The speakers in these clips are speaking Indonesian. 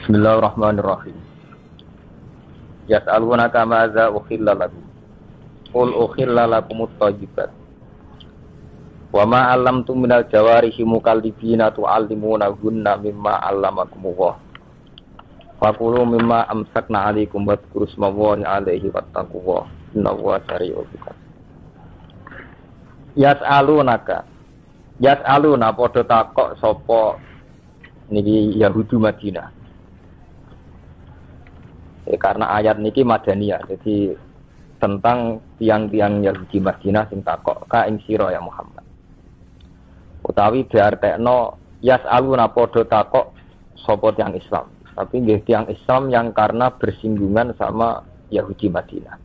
Bismillahirrahmanirrahim. Yas'alunaka ma'za ukhilla lakum. Qul ukhilla lakumut thayyibat. Wa ma 'allamtum minal jawarihi mukallibina tu'allimunahunna mimma 'allamakumullah. Fakulu mimma amsakna 'alaikum wadhkuru ismallahi 'alaihi wattaqullah. Innallaha sari'ul hisab. Yas'aluna padha takok sapa niki Yahudi Madinah. Karena ayat niki Madaniyah, jadi tentang tiang-tiang Yahudi Madinah sing takok ka ing sira ya Muhammad. Utawi diartekno yas'aluna padha takok sapa tiang Islam. Tapi nggih tiang Islam yang karena bersinggungan sama Yahudi Madinah.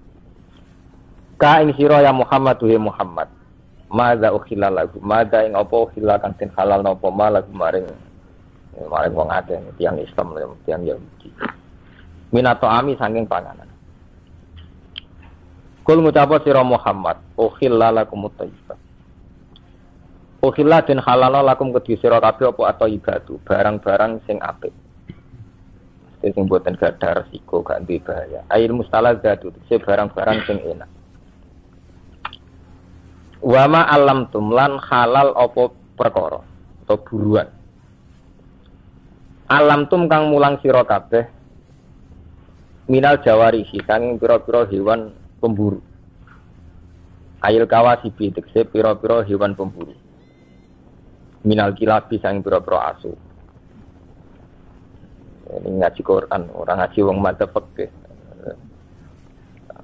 Ka ing sira ya Muhammad tuhe Muhammad. Madza ukhilla lagu, madza ing apa ukhilla kang den halal napa malah maring wong akeh tiang Islam tiang Yahudi. Minato ami saking panganan. Kul ngucapa sira Muhammad, ukhilla lakumut thayyibat. Ukhilla den halal lakum kedhi sira kabeh apa at-thayyibatu, barang-barang sing apik. Sing boten gadah resiko gak duwe bahaya. Ail mustalazatu, barang-barang sing enak. Wa ma alamtum lan halal apa perkara atau buruan. Alamtum kang mulang sira kabeh minal jawarihi kang pira-pira hewan pemburu. Ail kawasibi tekse pira-pira hewan pemburu. Minal kilabi sang pira-pira asu. Ini ngaji Quran, orang ngaji wong madzhab fikih.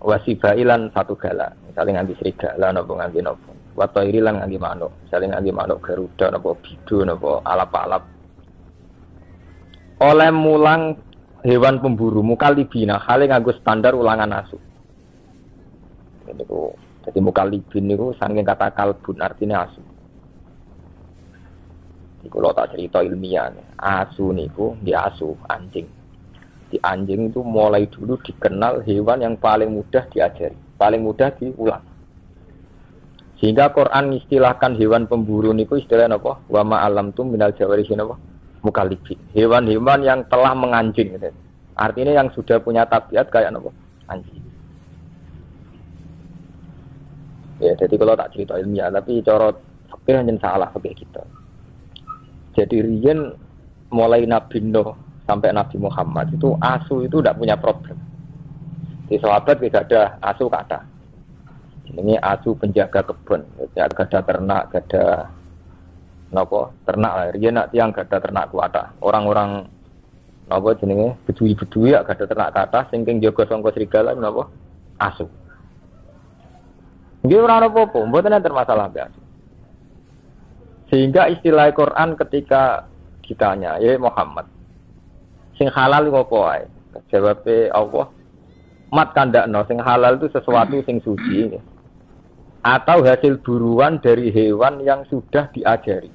Wasibailan satu gala, misalnya nganti serigala napa nganti napa. Wa tairilan nganti manuk, misalnya nganti manuk garuda napa bidu napa alap-alap. Oleh mulang hewan pemburu mukalibina hale nganggo standar ulangan asu. Niku dadi mukalibin niku saking kata kalbun artinya asu. Iku lho tak cerita ilmiah. Asu niku di asu anjing. Di anjing itu mulai dulu dikenal hewan yang paling mudah diajari, paling mudah diulang. Sehingga Quran istilahkan hewan pemburu niku istilahnya apa? Wa ma alamtum minal jawarihi napa? Mukalibin. Hewan-hewan yang telah menganjing gitu. Artinya yang sudah punya tabiat kayak apa? Anjing. Ya, jadi kalau tak cerita ilmiah, tapi cara fikih hanya salah fikih kita. Jadi riyen mulai Nabi Nuh sampai Nabi Muhammad itu asu itu tidak punya problem. Di sahabat tidak ada asu kata. Ini asu penjaga kebun, gak ada ternak, gak ada napa ternak lah. Riyen nak tiang gak ada ternak kuata. Orang-orang napa jenenge bedui-bedui gak ada ternak kata sing jaga sangka serigala napa asu. Nggih ora apa-apa, mboten enten masalah mbek asu. Sehingga istilah Quran ketika ditanya, ya Muhammad, sing halal iku apa wae? Jawabe Allah, mat kandakno sing halal itu sesuatu sing suci atau hasil buruan dari hewan yang sudah diajari.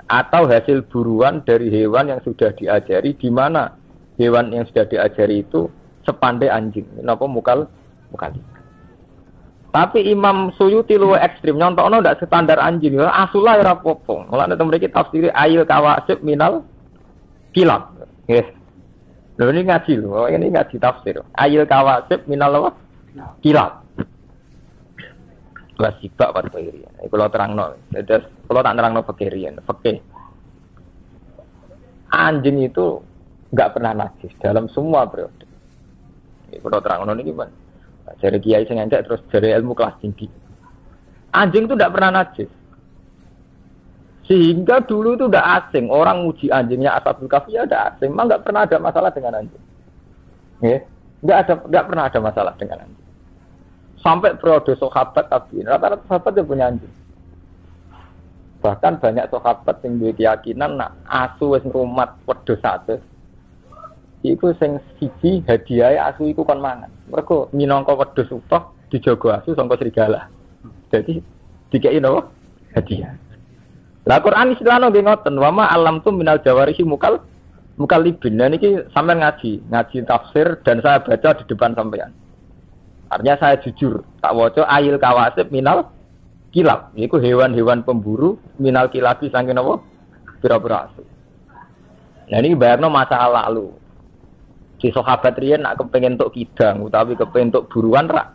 Atau hasil buruan dari hewan yang sudah diajari, di mana hewan yang sudah diajari itu sepandai anjing. Napa mukal. Tapi Imam Suyuti luwih ekstrim, nyontokno ndak standar anjing. Asulah ora apa-apa. Mulane to mriki tafsir ail kawasib minal kilab. Nggih. Lho ini ngaji lho, ini ngaji tafsir. Ail kawasib minal apa? Kilab. Wasibak wat kirian. Iku kula terangno. Terus kula tak nerangno fikirian. Fikih. Anjing itu enggak pernah najis dalam semua periode. Iku kula terangno niki, Pak. Dari kiai sing entek terus dari ilmu kelas tinggi. Anjing itu tidak pernah najis. Sehingga dulu itu tidak asing. Orang muji anjingnya Ashabul Kahfi ya tidak asing. Memang tidak pernah ada masalah dengan anjing. Tidak pernah ada masalah dengan anjing. Sampai periode sahabat tabi'in, rata-rata sahabat yang punya anjing. Bahkan banyak sahabat yang punya keyakinan nak asu wis ngrumat wedhus sate. Iku sing siji hadiah asu iku kon mangan. Mergo minangka wedhus utuh dijaga asu sangka serigala. Jadi dikeki napa? Hadiah. Lah Quran istilahno nggih ngoten, wa ma alamtum minal jawarihi mukallibin. Nah niki sampean ngaji tafsir dan saya baca di depan sampean. Artinya saya jujur, tak waca ail kawasib minal kilab. Iku hewan-hewan pemburu minal kilabi saking napa? Pira-pira asu. Nah ini bayarno masa lalu. Si sahabat riyen nak kepengen untuk kidang utawi kepengen untuk buruan rak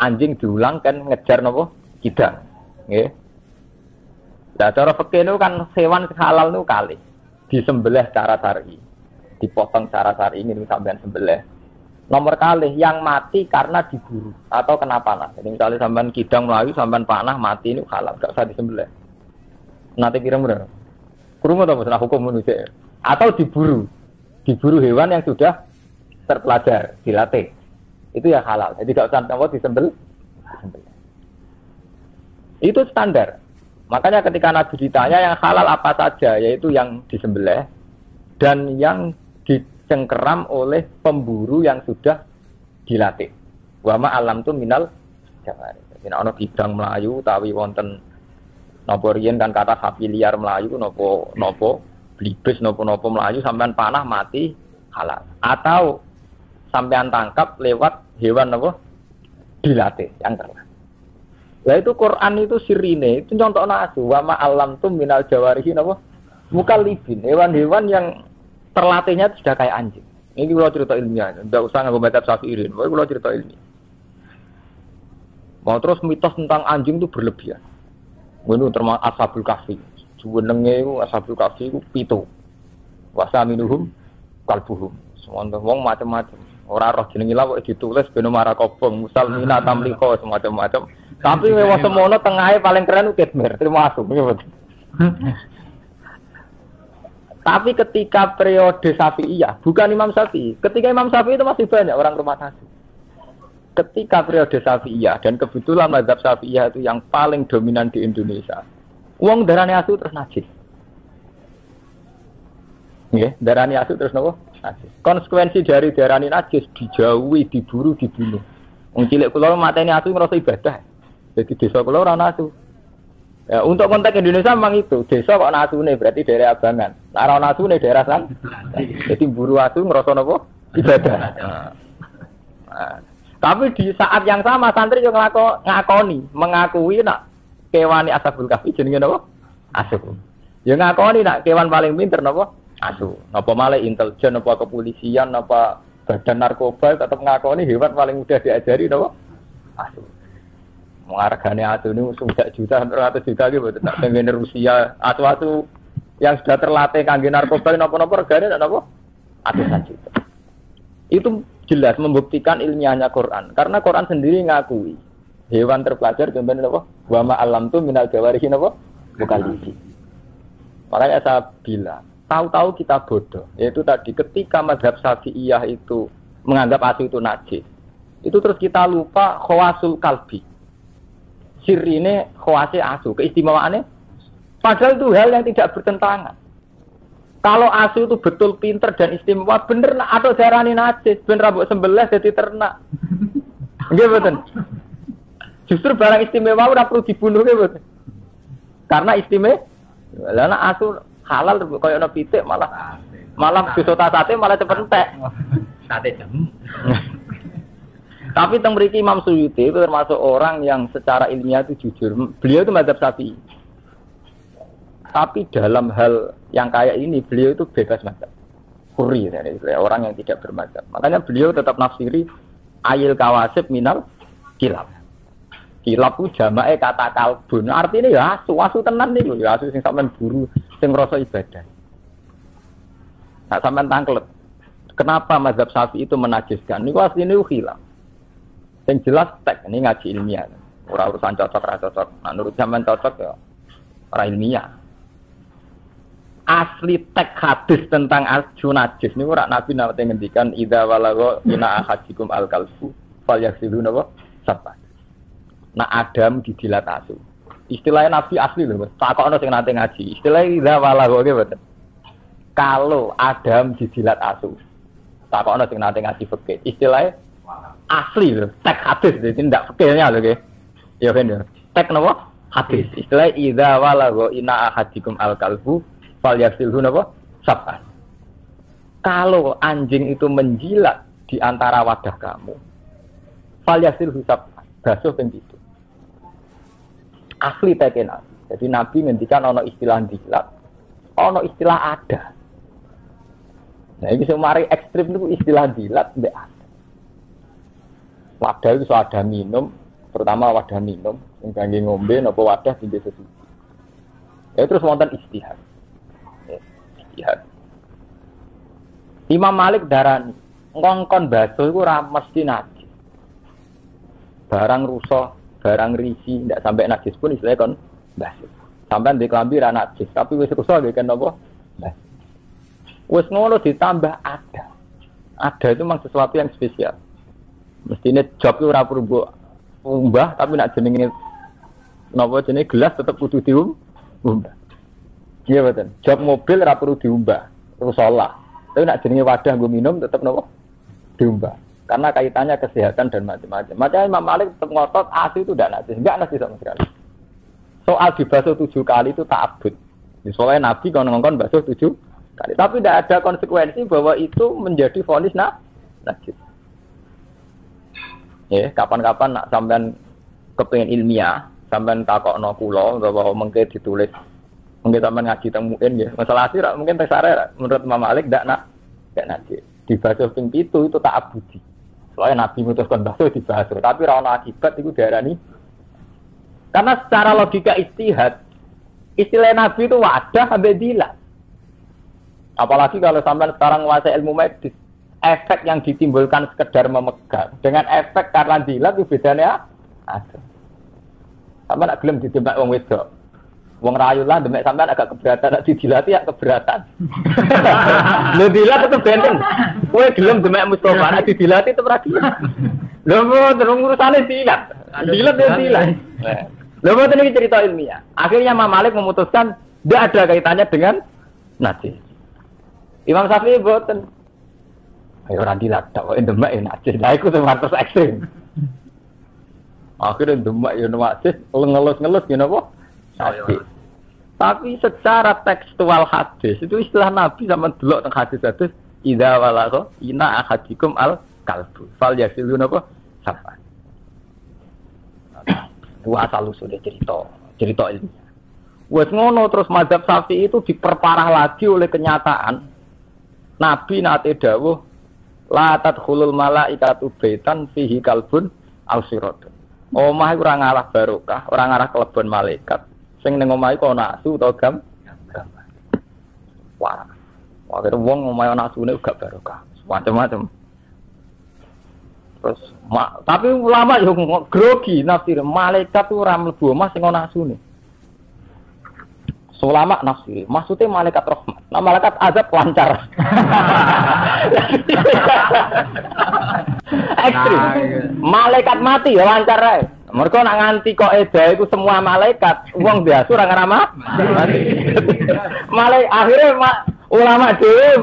anjing diulang kan ngejar napa kidang. Nggih. Lah cara fikih niku kan hewan halal niku kali disembelih secara syar'i. Dipotong secara syar'i ini sampean sembelih. Nomor kali yang mati karena diburu atau kena panah. Jadi misalnya sampean kidang melayu sampean panah mati ini halal, enggak usah disembelih. Nanti kira-kira kurung atau masalah hukum manusia atau diburu hewan yang sudah terpelajar dilatih itu ya halal, jadi tidak usah tahu disembelih. Itu standar. Makanya ketika Nabi ditanya yang halal apa saja, yaitu yang disembelih dan yang dicengkeram oleh pemburu yang sudah dilatih. Wama alam tu minal jawari. Jadi ana kidang melayu tawi wonten napa riyen kan kata sapi liar melayu napa blibes napa melayu sampean panah mati halal. Atau sampean tangkap lewat hewan napa dilatih yang terlatih. Lah itu Quran itu sirine itu contohno asu wa ma alam tu minal jawarihi napa mukallibin hewan-hewan yang terlatihnya sudah kayak anjing. Ini kalau cerita ilmiah, tidak usah nganggo baca Syafi'in, kalau cerita ilmiah. Mau terus mitos tentang anjing itu berlebihan. Ini termasuk Ashabul Kahfi. Jenenge iku Ashabul Kahfi iku 7. Wasaminuhum kalbuhum. Semua wong macam-macam. Ora roh jenenge lha kok ditulis ben marah kobong, musalmina tamliko semacam-macam. Tapi wewa semono tengahe paling keren ku Kitmir, termasuk. Tapi ketika periode Syafi'iyah, bukan Imam Syafi'i. Ketika Imam Syafi'i itu masih banyak orang rumah tangga. Ketika periode Syafi'iyah dan kebetulan mazhab Syafi'iyah itu yang paling dominan di Indonesia. Wong darane asu terus najis. Nggih, darane asu terus napa? Najis. Konsekuensi dari darane najis dijauhi, diburu, dibunuh. Wong cilik kula mateni asu ngrasa ibadah. Jadi desa kula ora ana asu. Ya, untuk konteks Indonesia memang itu desa kok ana asune berarti daerah abangan. Nek ora ana asune daerah san. Jadi buru asu ngrasa napa? Ibadah. Nah. Tapi di saat yang sama santri yo mengakui nak kewan Ashabul Kahfi jenenge napa? Asu. Ya ngakoni nak kewan paling pinter napa? Asu. Napa malah intelijen napa kepolisian napa badan narkoba tetap ngakoni hewan paling mudah diajari napa? Asu. Hargane asu ini sudah juta, ratus juta gitu, tak pengen Rusia, asu-asu yang sudah terlatih kangge narkoba, napa-napa regane napa? Ratusan juta. Itu jelas membuktikan ilmiahnya Quran, karena Quran sendiri ngakui hewan terpelajar contohnya napa? Wa ma alam tu minal jawarihi napa? Mukallibin. Makanya saya bilang, tahu-tahu kita bodoh. Yaitu tadi ketika mazhab Syafi'iyah itu menganggap asu itu najis, itu terus kita lupa khawasul kalbi. Sirine khawasi asu, keistimewaannya padahal itu hal yang tidak bertentangan. Kalau asu itu betul pinter dan istimewa, bener atau darani najis, ben rambut sembelih jadi ternak. Nggih mboten. Justru barang istimewa ora perlu dibunuh nggih mboten. Karena istimewa. Lah nek asu halal koyo ana pitik malah bisa sate malah cepet entek. Sate jam. Tapi teng mriki Imam Suyuti itu termasuk orang yang secara ilmiah itu jujur. Beliau itu mazhab Syafi'i. Tapi dalam hal yang kayak ini beliau itu bebas mazhab. Huri orang yang tidak bermazhab. Makanya beliau tetap nafsiri ayil kawasib minal kilab. Kilab itu jamae kata kalbun. Artinya ya asu tenan niku, ya asu sing sampean buru, sing ngrasa ibadah. Nah, sampean tangklet. Kenapa mazhab Syafi'i itu menajiskan? Niku asline khilaf. Yang jelas tek ini ngaji ilmiah. Ora urusan cocok ra cocok. Nah, menurut zaman cocok ya ora ilmiah. Asli tek hadis tentang asu najis niku ora Nabi nate ngendikan idza walagha ina ahadikum al-kalbu falyaghsiluna wa sabah. Nah Adam dijilat asu. Istilahnya Nabi asli lho, Mas. Takokno sing nate ngaji. Istilahnya idza walagha nggih mboten. Kalau Adam dijilat asu. Takokno sing nate ngaji fikih. Istilahnya asli lho, tek hadis jadi tidak fikirnya lho nggih. Ya kan ya. Tek napa? Hadis. Istilah idza walagha ina ahadikum al-kalbu falyaghsilhu napa? Sab'an. Kalau anjing itu menjilat di antara wadah kamu, falyaghsilhu sab'an. Basuh ping 7. Asli teken. Jadi Nabi ngendikan ana istilah jilat, ana istilah ada. Nah, ini semari ekstrim itu istilah dilat mbek ada. Wadah itu ada minum, pertama wadah minum, yang kangge ngombe napa wadah tinggi sesuci. Ya terus wonten istihad. Ya, istihad. Imam Malik darani, ngongkon baso iku ora mesti najis. Barang rusak, barang risi, ndak sampai najis pun istilahnya kon baso. Sampai di kelambi ra najis, tapi wis rusak nggih kan napa? Baso. Wis ngono ditambah ada. Ada itu memang sesuatu yang spesial. Mestine job itu ora perlu umbah, tapi nak jenenge napa jenenge gelas tetep kudu diumbah. Iya betul. Job mobil ora perlu diumbah, terus salah. Tapi nak jenenge wadah nggo minum tetep napa diumbah. Karena kaitannya kesehatan dan macam-macam. Makanya Imam Malik tetap ngotot asi itu tidak najis, enggak najis sama sekali. Soal dibasuh 7 kali itu ta'abbud. Soalnya Nabi kalau ngongkon basuh 7 kali, tapi tidak ada konsekuensi bahwa itu menjadi vonis najis. Ya, kapan-kapan nak sampean kepengin ilmiah, sampean takokno kula bahwa mengke ditulis, mengke sampean ngaji teng muin nggih. Masalah sira mungkin tesare menurut Imam Malik ndak najis. Dibasuh ping 7 itu ta'abbudi. Soalnya Nabi mutuskan basuh dibasuh, tapi ora ana akibat iku diarani. Karena secara logika istihad, istilah Nabi itu wadah ambek dilat. Apalagi kalau sampean sekarang menguasai ilmu medis. Efek yang ditimbulkan sekedar memegang dengan efek karena dilat itu bedanya ada. Sama nak gelem ditembak wong wedok. Wong rayu lah demek sampean agak keberatan, nak didilati ya keberatan. Lho dilat itu benten. Kowe gelem demek Mustofa nak didilati itu berarti. Lho terus urusane dilat. Dilat ya dilat. Lho mboten iki cerita ilmiah. Akhirnya Imam Malik memutuskan tidak ada kaitannya dengan najis. Imam Syafi'i mboten. Ayo ora dilat tok demek ya najis. Lah iku terus ekstrem. Akhirnya demek ya najis, ngelus-ngelus ngene apa? Najis. Tapi secara tekstual hadis itu istilah Nabi sama delok teng hadis-hadis idza walagha ina ahadikum al kalbu. Fal yasilu napa? Sapa. Itu asal usul cerita ilmiah. Wes ngono terus mazhab Syafi'i itu diperparah lagi oleh kenyataan Nabi nate dawuh la tadkhulul malaikatu baitan fihi kalbun aw siratun. Omah iku ora ngalah barokah, ora ngarah kelebon malaikat. Sing ning omah iku ana asu utawa gam. Wah. Wah kira wong omah ana asune gak barokah. Macam-macam. Terus tapi ulama yo grogi nafsir malaikat ora mlebu omah sing ana asune. Ulama nafsir, maksudnya malaikat rahmat. Nah malaikat azab lancar. Ekstrim. Malaikat mati ya lancar ae. Mergo nak nganti kok eda iku semua malaikat, wong biasa ora ngarama mati. Akhirnya ulama dhewe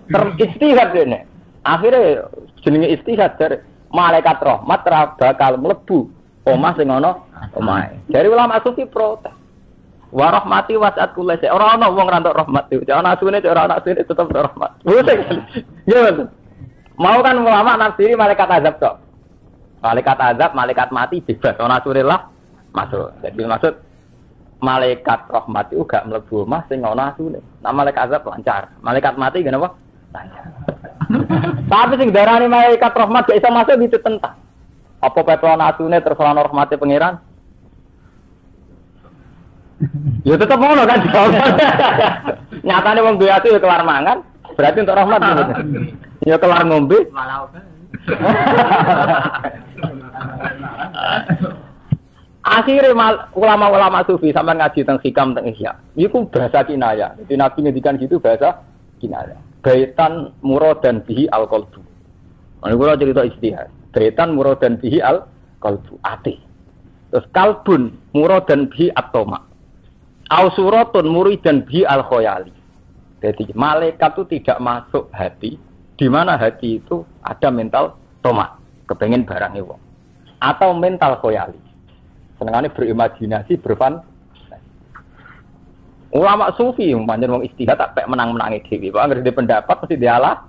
teristihad dene. Akhirnya jenenge istihad dari malaikat rahmat ora bakal mlebu omah sing ana omahe. Dari ulama sufi protes. Wa rahmati wasat kulli shay. Ora ana wong ra entuk rahmat iki. Ana asune ora ana asune tetep rahmat. Ya betul. Mau kan ulama nafsiri malaikat azab tok. Malaikat azab, malaikat mati bebas. Ana asune lah masuk. Jadi maksud malaikat rahmat itu gak mlebu omah sing ana asune. Nah malaikat azab lancar. Malaikat mati ngene apa? Lancar. Tapi sing darani malaikat rahmat gak iso masuk itu tentang. Apa pepe ana asune terus ana rahmate pangeran? Ya tetep ngono kan. Nyatane wong duwe ati ya kelar mangan, berarti untuk rahmat gitu. Ya kelar ngombe. Akhirnya ulama-ulama sufi sampean ngaji teng hikam teng ihya. Iku bahasa kinaya. Jadi Nabi ngendikan gitu bahasa kinaya. Baitan muradan bihi al-qalbu. Ana kula cerita istihad. Baitan muradan bihi al-qalbu, ati. Terus kalbun muradan bihi at-tama. Au suratun muridan bi al-khoyali. Jadi malaikat itu tidak masuk hati, di mana hati itu ada mental tomak, kepengen barangnya wong. Atau mental khoyali. Senengane berimajinasi, berfantasi. Ulama sufi pancen wong istihad tak pek menang-menangi dhewe. Kok anggere di pendapat mesti dialah.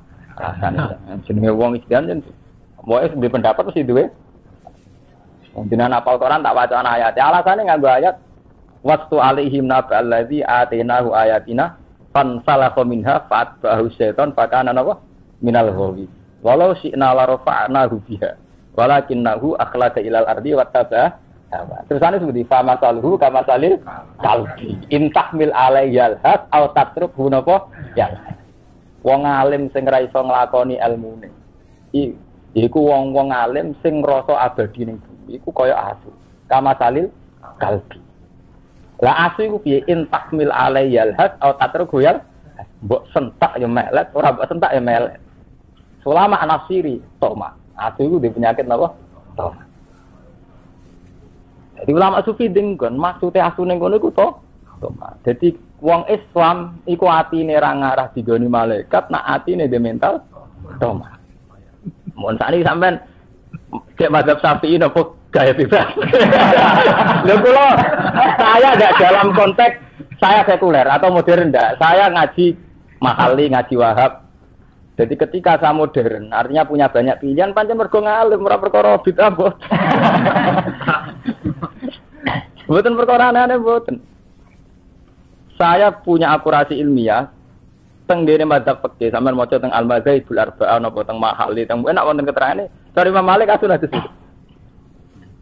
Jenenge wong istihad jen moe di pendapat mesti duwe. Wong jenengan apal Quran tak waca ayat. Alasane nganggo ayat Wastu alaihim naba allazi atainahu ayatina fansalakha minha fa'atba'ahu syaiton fakana apa minal ghawi walau syi'na la rafa'nahu biha walakinnahu akhlada ilal ardi wattaba'a hawa tersane seperti fa masaluhu kama salil kalbi intahmil alayyal has au tatrukhu napa ya wong alim sing ra iso nglakoni ilmune iku wong-wong alim sing ngrasa abadi ning bumi iku kaya asu kama salil kalbi. Lah asu iku piye intahmil alayyal has au tatrukhu ya mbok sentak ya melet ora mbok sentak ya melet. Ulama nafsiri toma. Asu iku di penyakit napa? Toma. Jadi ulama sufi dengkon maksude asu ning kono iku toma. Jadi wong Islam iku atine ra ngarah digoni malaikat, nak atine de mental toma. Mun sakniki sampean cek mazhab Syafi'i napa gaya bebas. Lho kula saya enggak dalam konteks saya sekuler atau modern enggak. Saya ngaji Mahali, ngaji Wahab. Jadi ketika saya modern, artinya punya banyak pilihan, pancen mergo ngalim ora perkara bid'ah mbok. Mboten perkara aneh mboten. Saya punya akurasi ilmiah teng dene madzhab fikih, sampean maca teng Al-Madzhabul Arba'ah napa teng Mahali, teng enak wonten keterangane. Dari Imam Malik asun hadis itu.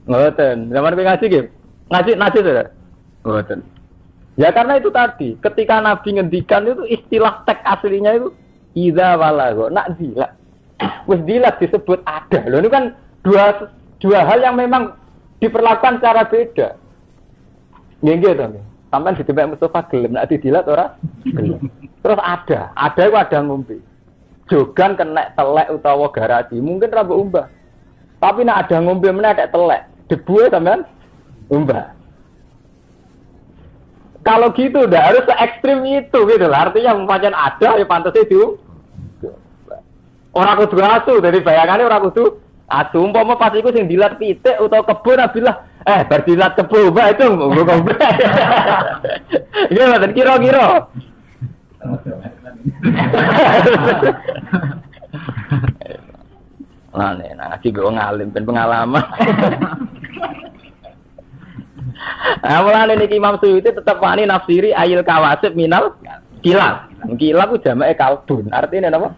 Mboten, zaman kowe ngaji nggih. Ngaji to. Mboten. Ya karena itu tadi, ketika Nabi ngendikan itu istilah teks aslinya itu idza walagha, nak dilat. Wis dilat disebut ada. Loh ini kan dua hal yang memang diperlakukan secara beda. Nggih to. Sampeyan ditembak Mustafa gelem nak didilat ora? Gelem. Terus ada itu ada ngombe. Jogan kena telek utawa garasi, mungkin ra mbok umbah. Tapi nak ada ngombe meneh ada telek, debu sampean umbah. Kalau gitu udah harus se ekstrim itu gitu lah. Artinya pancen ada ya pantasnya itu. Orang kudu asu, dari bayangannya orang kudu asu. Umpama pas iku sing dilat pitik utawa kebun abilah bar dilat kebun mbak itu nggo komplek. Iya mboten kira-kira. Nah, ngaji gue ngalim ben pengalaman. Mulane niki Imam Suyuti tetep wani nafsiri ayil kawasib minal kilab. Kilab ku jamake kalbun. Artine napa?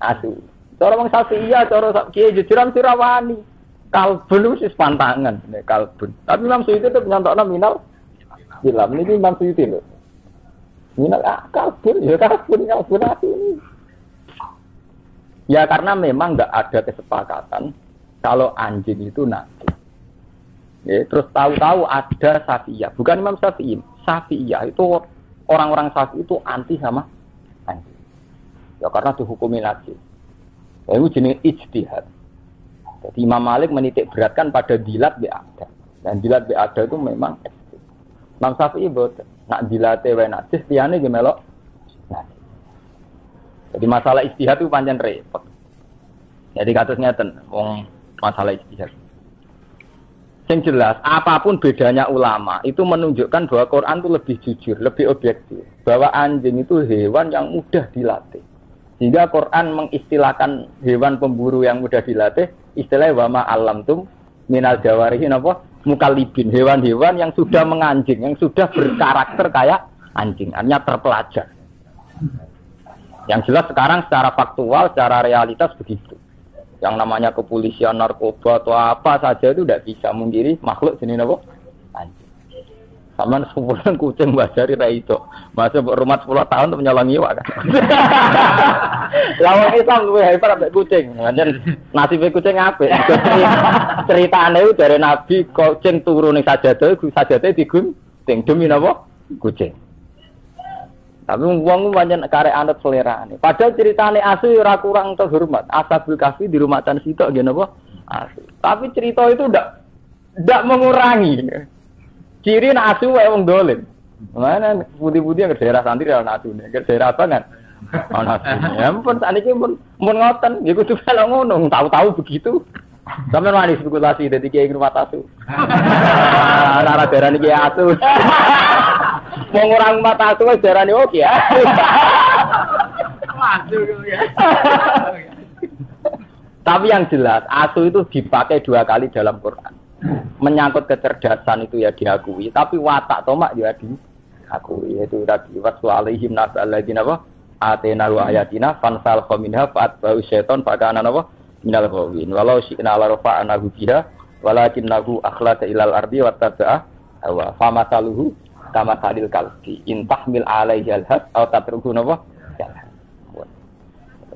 Asu. Cara wong Syafi'iyah, cara kiye jujuran sira wani. Kalbun wis pantangan nek kalbun. Tapi Imam Suyuti tetep nyontokno minal kilab. Niki Imam Suyuti lho. Minal kalbun ya kalbun asu ini. Ya karena memang enggak ada kesepakatan kalau anjing itu najis. Ya, terus tahu-tahu ada Syafi'iyah, bukan Imam Syafi'i. Syafi'iyah itu orang-orang Syafi'i itu anti sama anjing. Ya karena dihukumi najis. Ya, itu jenis ijtihad. Jadi Imam Malik menitik beratkan pada dilat bi'ada. Dan dilat bi'ada itu memang ekstrim. Imam Syafi'i boten. Nak dilate wae najis, liyane ge melok najis. Jadi masalah ijtihad itu pancen repot. Jadi kasusnya wong masalah ijtihad. Yang jelas, apapun bedanya ulama, itu menunjukkan bahwa Quran itu lebih jujur, lebih objektif. Bahwa anjing itu hewan yang mudah dilatih. Sehingga Quran mengistilahkan hewan pemburu yang mudah dilatih, istilahnya wama alamtum minal jawarihi napa mukallibin, hewan-hewan yang sudah menganjing, yang sudah berkarakter kayak anjing, artinya terpelajar. Yang jelas sekarang secara faktual, secara realitas begitu. Yang namanya kepolisian, narkoba atau apa saja itu tidak bisa mengkiri makhluk jenis apa? Anjing. Sama sepupulan kucing bajari ra iso. Masa rumah 10 tahun untuk menyolongi wak kan. Lawan Islam luwih hebat ambek kucing. Pancen nasibe kucing apik. Ceritane itu dari Nabi kucing turu ning sajadah digunting demi napa? Kucing. Tapi wong pancen karek anut selerane. Padahal ceritane asu ora kurang terhormat. Ashabul Kahfi di rumah tan sitok nggih napa? Asu. Tapi cerita itu ndak mengurangi. Ciri nak asu wae wong dolim. Mana putih-putih ke daerah santri ana asune. Ke daerah apa kan? Ana asune. Ya ampun sakniki mun ngoten, ya kudu kalau ngono, tahu-tahu begitu. Sampeyan wani spekulasi dadi kiai rumah asu. Ora daerah niki asu. Mau ngurang mata asu wis darane oke ya. Tapi yang jelas asu itu dipakai 2 kali dalam Quran. Menyangkut kecerdasan itu ya diakui, tapi watak tomak ya aku itu tadi waslu alaihim nabal ladina apa atena wa ayatina fansal minha fa'atba'u syaiton fakana apa minal ghawin walau syi'na la rafa'nahu biha walakinnahu akhlada ilal ardi wattaba'a hawa famataluhu kama salil kalbi in tahmil alaihi alhad aw tatruhu napa jalan.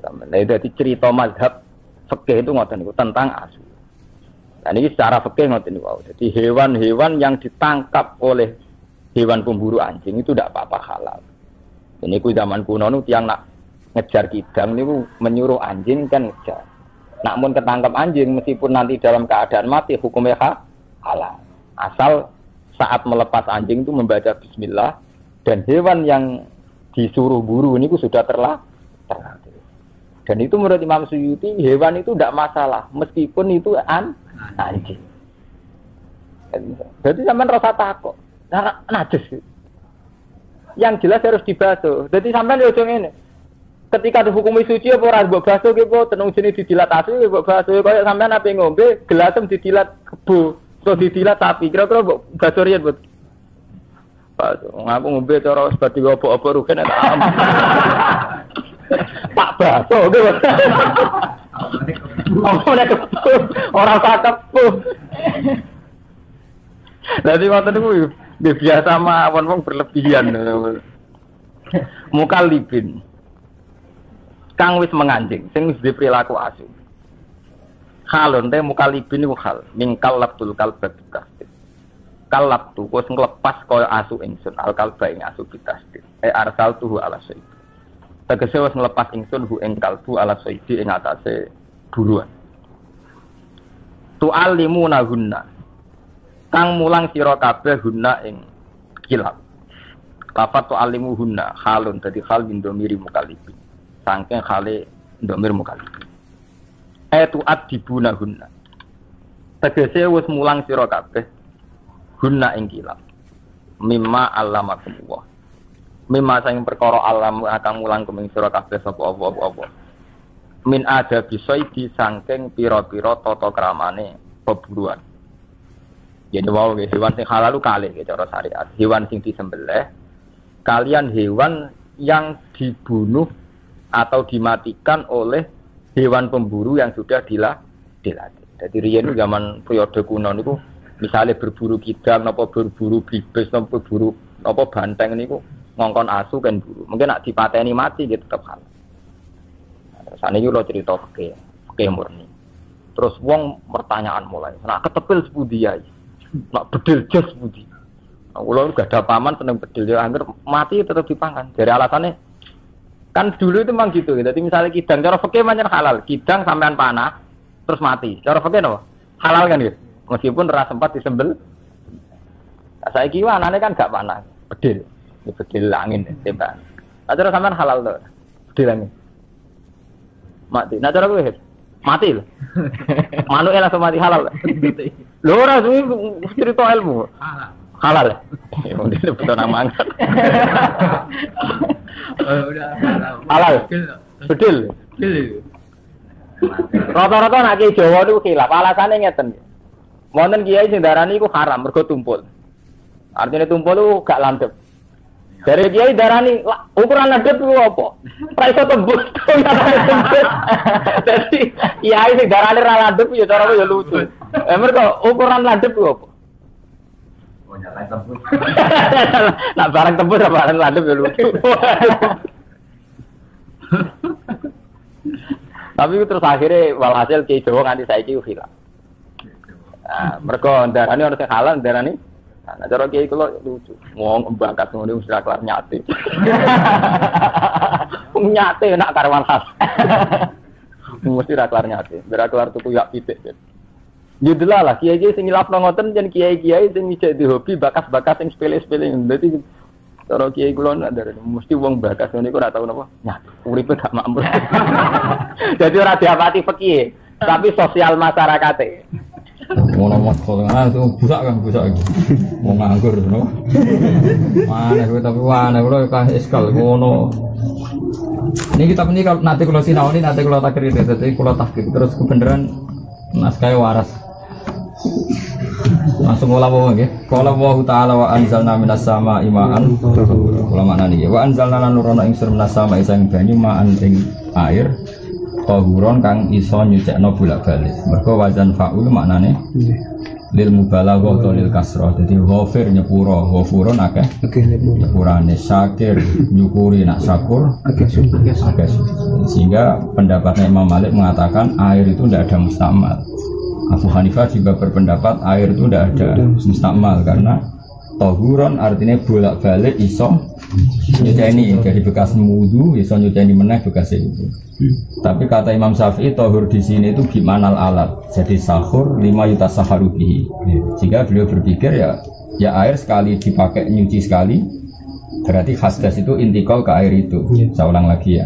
Nah, itu cerita mazhab fikih itu ngoten niku tentang asu. Nah ini secara fikih ngoten niku. Jadi hewan-hewan yang ditangkap oleh hewan pemburu anjing itu tidak apa-apa halal. Ini ku zaman kuno nu tiang nak ngejar kidang niku menyuruh anjing kan ngejar. Namun ketangkap anjing meskipun nanti dalam keadaan mati hukumnya halal. Asal saat melepas anjing itu membaca bismillah dan hewan yang disuruh buru ini sudah terlatih. Dan itu menurut Imam Suyuti hewan itu tidak masalah meskipun itu anjing. Jadi sampean rasa takut. Najis. Yang jelas harus dibasuh. Jadi sampean yo ngene. Ketika dihukumi suci apa ora mbok basuh ki po tenung jenis didilat asu mbok basuh kaya sampean ape ngombe gelasem didilat kebo atau didilat sapi kira-kira mbok basuh riyen mbok basuh ngaku ngombe cara seperti apa-apa rugen tak Pak basuh gitu orang sakit tuh jadi waktu itu biasa mah wong berlebihan mukallibin kang wis menganjing sing wis diperilaku asu halon teh mukallibin iku hal mingkal labtul kalbat tasdid kalab tu wis nglepas kaya asu ingsun al kalba ing asu bitasdid arsal tuhu ala sayyid tegese wis nglepas ingsun hu ing kalbu ala sayyid ing atase buruan tu alimuna hunna kang mulang sira kabeh hunna ing kilab lafat tu alimu hunna halun dadi hal min domiri mukallibin sangking khale ndomir mukali. Tu adibuna hunna. Tegese wis mulang sira kabeh hunna ing kilap. Mimma allamakumullah. Mimma sing perkara alam akan mulang kuming sira kabeh sapa apa. Min ada bisaidi sangking pira-pira tata kramane peburuan. Jadi wau hewan sing halal kalih cara syariat. Hewan sing disembelih kalian hewan yang dibunuh atau dimatikan oleh hewan pemburu yang sudah dilatih. Jadi riyen zaman periode kuno niku misalnya berburu kidang napa berburu bibis napa berburu napa banteng niku ngongkon asu kan buru. Mungkin nak dipateni mati dia tetap halal. Nah, saniki lho cerita fikih murni. Terus wong pertanyaan mulai. Nak ketepil sepundi ya? Nak bedil jos sepundi? Nah, kula gak ada paman seneng bedil ya angger mati tetap dipangan. Dari alasannya kan dulu itu memang gitu. Jadi misalnya kidang, cara fikih macam halal. Kidang sampean panah, terus mati. Cara fikih apa? Halal kan gitu. Meskipun ras sempat disembel. Nah, saya kira anaknya kan gak panah. Bedil. Ini bedil angin, tembak. Nah, cara sampean halal tuh. Bedil angin. Mati. Nah, cara gue mati loh. Manuel langsung mati halal. Loh, orang itu cerita ilmu. Halal ya? Ini betul nama angkat. Halal? Bedil? Rata-rata nak kiai Jawa itu khilaf. Alasannya ngeten. Wonten kiai sing darani iku haram mergo tumpul. Artinya tumpul itu gak landep. Dari kiai darani ukuran landep itu apa? Ra iso tembus. Jadi kiai sing darani ra landep ya cara ya lucu. Mergo ukuran landep itu apa? Nak barang tembus apa barang landep ya lucu. Tapi terus akhirnya walhasil Kiai Jawa nganti saiki khilaf. Nah, mergo darane ono sing halal darane. Nah, cara Kiai kula lucu. Wong mbangkat ngono wis ra kelar nyate. Nyate nak karwan khas. Mesti ra kelar nyate. Ora kelar tuku yak pitik. Judullah lah kiai-kiai sing ngilafno ngoten jan kiai-kiai sing ngijek di hobi bakas-bakas sing sepele-sepele. Dadi cara kiai kula ndare mesti wong bakas ngene iku ora tau napa. Nyat, uripe gak makmur. Dadi ora diapati fikih, tapi sosial masyarakate. Ngono mos itu busak kan busak iki. Wong nganggur ngono. Mana kowe tapi wane kula kan eskal ngono. Ini kitab ini kalau nanti kula sinaoni nanti kula takriri dadi kula tahqiq terus kebenaran naskah waras. Langsung ulama nggih. Qala wa ta'ala wa anzalna minas sama'i ma'an. Ulama niki wa anzalna nurana ing sur minas sama'i sang banyu ma'an ing air. Tahuron kang iso nyucekno bolak-balik. Mergo wazan fa'ul maknane lil mubalaghah atau lil kasrah. Dadi ghafir nyepuro, ghafurun akeh nyepurane, syakir nyukuri, nak syakur akeh. Sehingga pendapatnya Imam Malik mengatakan air itu tidak ada mustakmal. Abu Hanifah juga berpendapat air itu tidak ada mustakmal karena tahuron artinya bolak-balik iso nyuceni dari bekas wudu iso nyuceni meneh bekas itu. Tapi kata Imam Syafi'i tahur di sini itu gimana alat. Jadi sahur 5 yutasaharu bihi. Sehingga beliau berpikir ya air sekali dipakai nyuci sekali berarti hadas itu intikal ke air itu. Saya ulang lagi ya.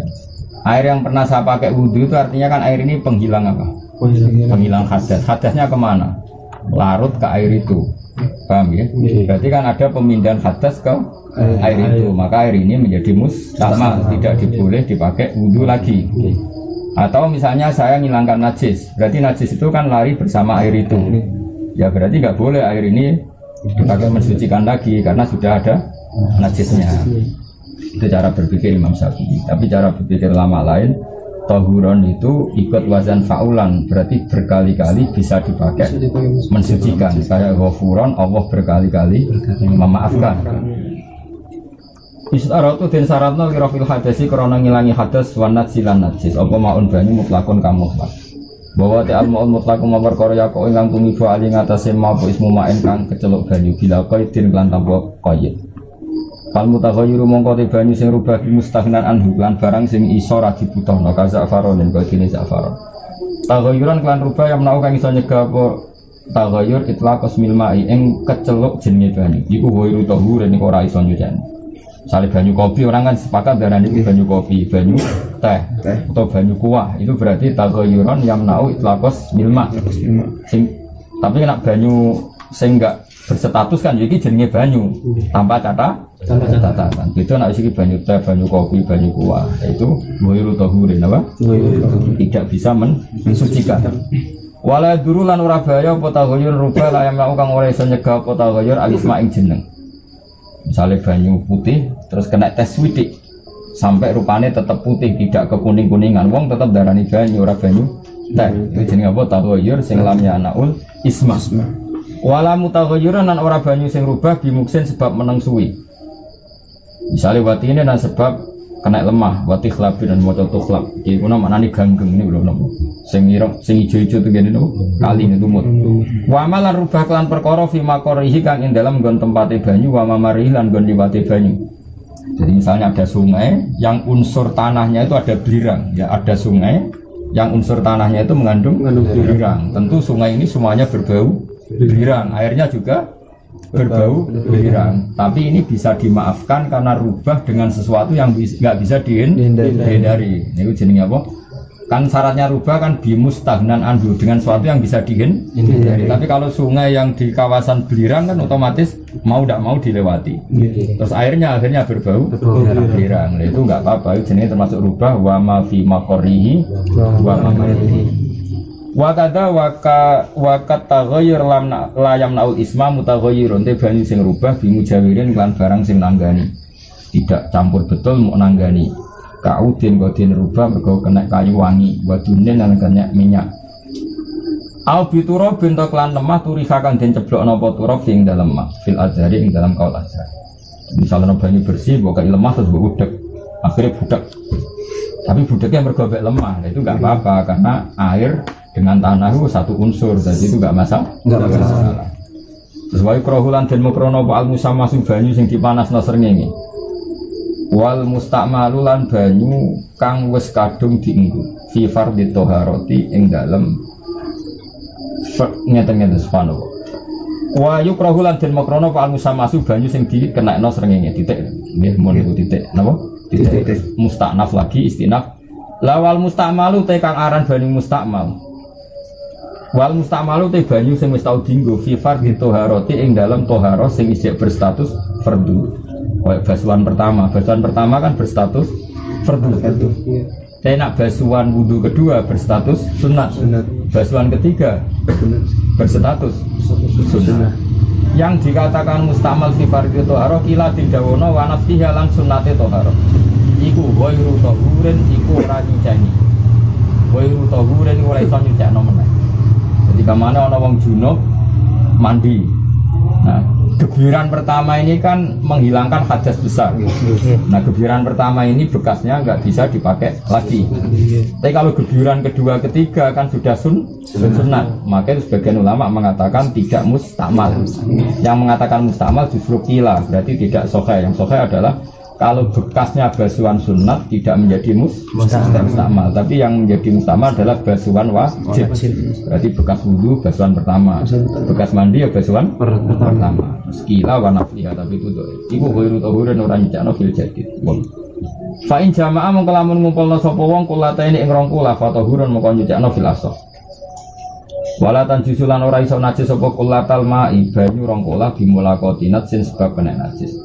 Air yang pernah saya pakai wudu itu artinya kan air ini penghilang apa? Penghilang hadas. Hadasnya kemana? Larut ke air itu. Paham ya? Berarti kan ada pemindahan hadas ke air itu, maka air ini menjadi mustakmal, tidak diboleh dipakai wudu lagi. Atau misalnya saya ngilangkan najis, berarti najis itu kan lari bersama air itu. Ya berarti nggak boleh air ini dipakai mensucikan lagi karena sudah ada najisnya. Itu cara berpikir Imam Syafi'i. Tapi cara berpikir lama lain, tahuron itu ikut wazan fa'ulan, berarti berkali-kali bisa dipakai mensucikan. Kayak ghafuron, Allah berkali-kali memaafkan. Istaratu den syaratna kira fil hadasi krana ngilangi hadas wanat silan najis apa maun banyu mutlakun kamu mutlak. Bahwa ta'al maun mutlakun perkara ya kok ingkang tumiba ali ngatasé mapu ismu maen kang keceluk banyu bila qaidin lan tanpa qaid. Fal mutaghayyiru mongko te banyu sing rubah bi mustaghnan anhu lan barang sing iso ra dibutuhno kaza faron den kene zafaron. Taghayyuran lan rubah yang menawa kang iso nyegah apa taghayyur itlaq ismil ma'i ing keceluk jenenge banyu. Iku ghairu tahur nek ora iso nyuceni. Misalnya banyu kopi orang kan sepakat darah ini banyu kopi, banyu teh atau banyu kuah itu berarti taghayyuran yang menau itlaqos milma. Tapi kena banyu sing enggak berstatus kan jadi jenenge banyu tanpa catatan. Itu nak isi banyu teh, banyu kopi, banyu kuah itu ghairu tahurin apa? Tidak bisa mensucikan. Wala durulan ora bahaya apa taghayyur rubah la yang mau kang ora iso nyegah apa taghayyur alisma ing jeneng. Misalnya banyu putih terus kena tes widik sampai rupanya tetap putih tidak ke kuning-kuningan wong tetap darani banyu ora banyu teh itu jenenge apa taghayyur sing lam yanaul isma wala mutaghayyuran lan ora banyu sing rubah bimuksin sebab meneng suwi misalnya watine dan sebab kena lemah wati khlabin dan moco tukhlab iki kuna maknane ganggeng niku lho napa sing ireng sing ijo-ijo tengene niku kali niku mut wa malan rubah kelan perkara fi maqarihi kang ing dalem nggon tempate banyu wa mamarihi lan nggon liwate banyu. Jadi misalnya ada sungai yang unsur tanahnya itu ada belirang ya ada sungai yang unsur tanahnya itu mengandung belirang. Tentu sungai ini semuanya berbau belirang, airnya juga berbau belirang, tapi ini bisa dimaafkan karena rubah dengan sesuatu yang nggak bisa dihindari. Ini jenenge apa? Kan syaratnya rubah kan bimustagnan anhu dengan sesuatu yang bisa dihindari. Tapi kalau sungai yang di kawasan belirang kan otomatis mau tidak mau dilewati. Terus airnya akhirnya berbau belirang. Nah, itu nggak apa-apa. Itu jenenge termasuk rubah wa ma fi maqarihi wa ma marihi. Wakada wakat taghayyur la yamnaul isma mutaghayyirun te banyu sing rubah bimujawirin lan barang sing nanggani tidak campur betul mau nanggani kaudin kodin rubah mergo kena kayu wangi wadunin lan kena minyak au bituro bento klan lemah turiha kang den ceblokno apa turab sing dalem lemah fil azhari ing dalam kaul azhar misalnya banyu bersih mbok kaya lemah terus mbok udek akhirnya budak tapi budaknya mergo lemah itu enggak apa-apa karena air dengan tanah itu satu unsur, jadi itu enggak masalah. Terus wae krohulan den mukrono al musamma sing banyu sing dipanasno srengenge. Wal musta'malu lan banyu kang wis kadung dienggo. Fi fardhi thaharati ing dalem ngeten-ngeten subhanallah. Wa yukrohulan den mukrono al musamma banyu sing dikenakno srengenge titik. Nggih mon iku titik napa? Titik musta'naf lagi istinaf. Lawal musta'malu te kang aran banyu musta'mal. Wal mustamalu te banyu sing wis tau dienggo fi fardhi thaharati ing dalam thaharah sing isih berstatus fardhu. Kayak basuhan pertama kan berstatus fardhu. Tapi nak basuhan wudu kedua berstatus sunat. Basuhan ketiga berstatus sunnah. Yang dikatakan mustamal fi fardhu toharo kila didawono wa nafsiha lan sunnate toharo. Iku ghairu tahurin iku ora nyuceni. Ghairu tahurin ora iso nyucekno meneh. Jadi kamane ana wong junub mandi. Nah, gebiran pertama ini kan menghilangkan hadas besar. Nah, gebiran pertama ini bekasnya nggak bisa dipakai lagi. Tapi kalau gebiran kedua, ketiga kan sudah sunat. Maka sebagian ulama mengatakan tidak mustamal. Yang mengatakan mustamal justru kila, berarti tidak sahih. Yang sahih adalah kalau bekasnya basuhan sunat tidak menjadi mustamal, tapi yang menjadi mustamal adalah basuhan wajib. Berarti bekas wudu basuhan pertama, bekas mandi ya basuhan pertama. Sekila warna fliha tapi itu iku ghairu tahurin ora nyicakno fil jadid. Fa in jama'a mongko lamun ngumpulna sapa wong kulataine ing rong kula fa tahurun mongko nyicakno fil asah. Walatan jusulan ora iso najis sapa kulatal ma'i banyu rong kula bimulakotinat sin sebab kena najis.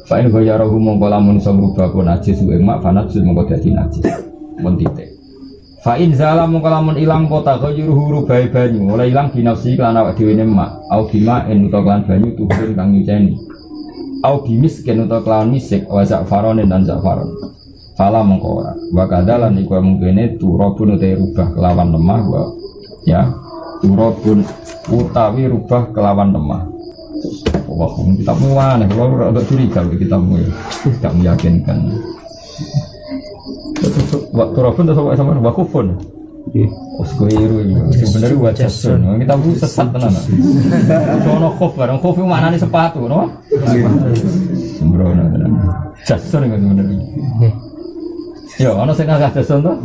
Fa'in ghayarahu mongko lamun iso ngrubah ku najis ing mak fanajis mongko dadi najis. Mun titik. Fa'in zala mongko lamun ilang kota ghayruhu rubai banyu, oleh ilang binafsi lan awak dhewe mak, au bima en utawa lan banyu tuhun kang nyuceni. Au bimis ken utawa kelawan misik wa za'faron dan za'faron. Fala mongko ora. Wa kadalan iku mungkene turabun utawa rubah kelawan lemah wa ya. Turabun utawi rubah kelawan lemah. Wah, kitabmu aneh, kalau agak curiga kitabmu ya, tidak meyakinkan. Waktu Rabbun atau sama wakufun, oskoiru ini sebenarnya wajah sun. Kita bu sesat tenan. Sono kof barang kof itu mana nih sepatu, no? Sembrono tenan. Jasun itu sebenarnya. Ya, ono sing agak jasun tuh.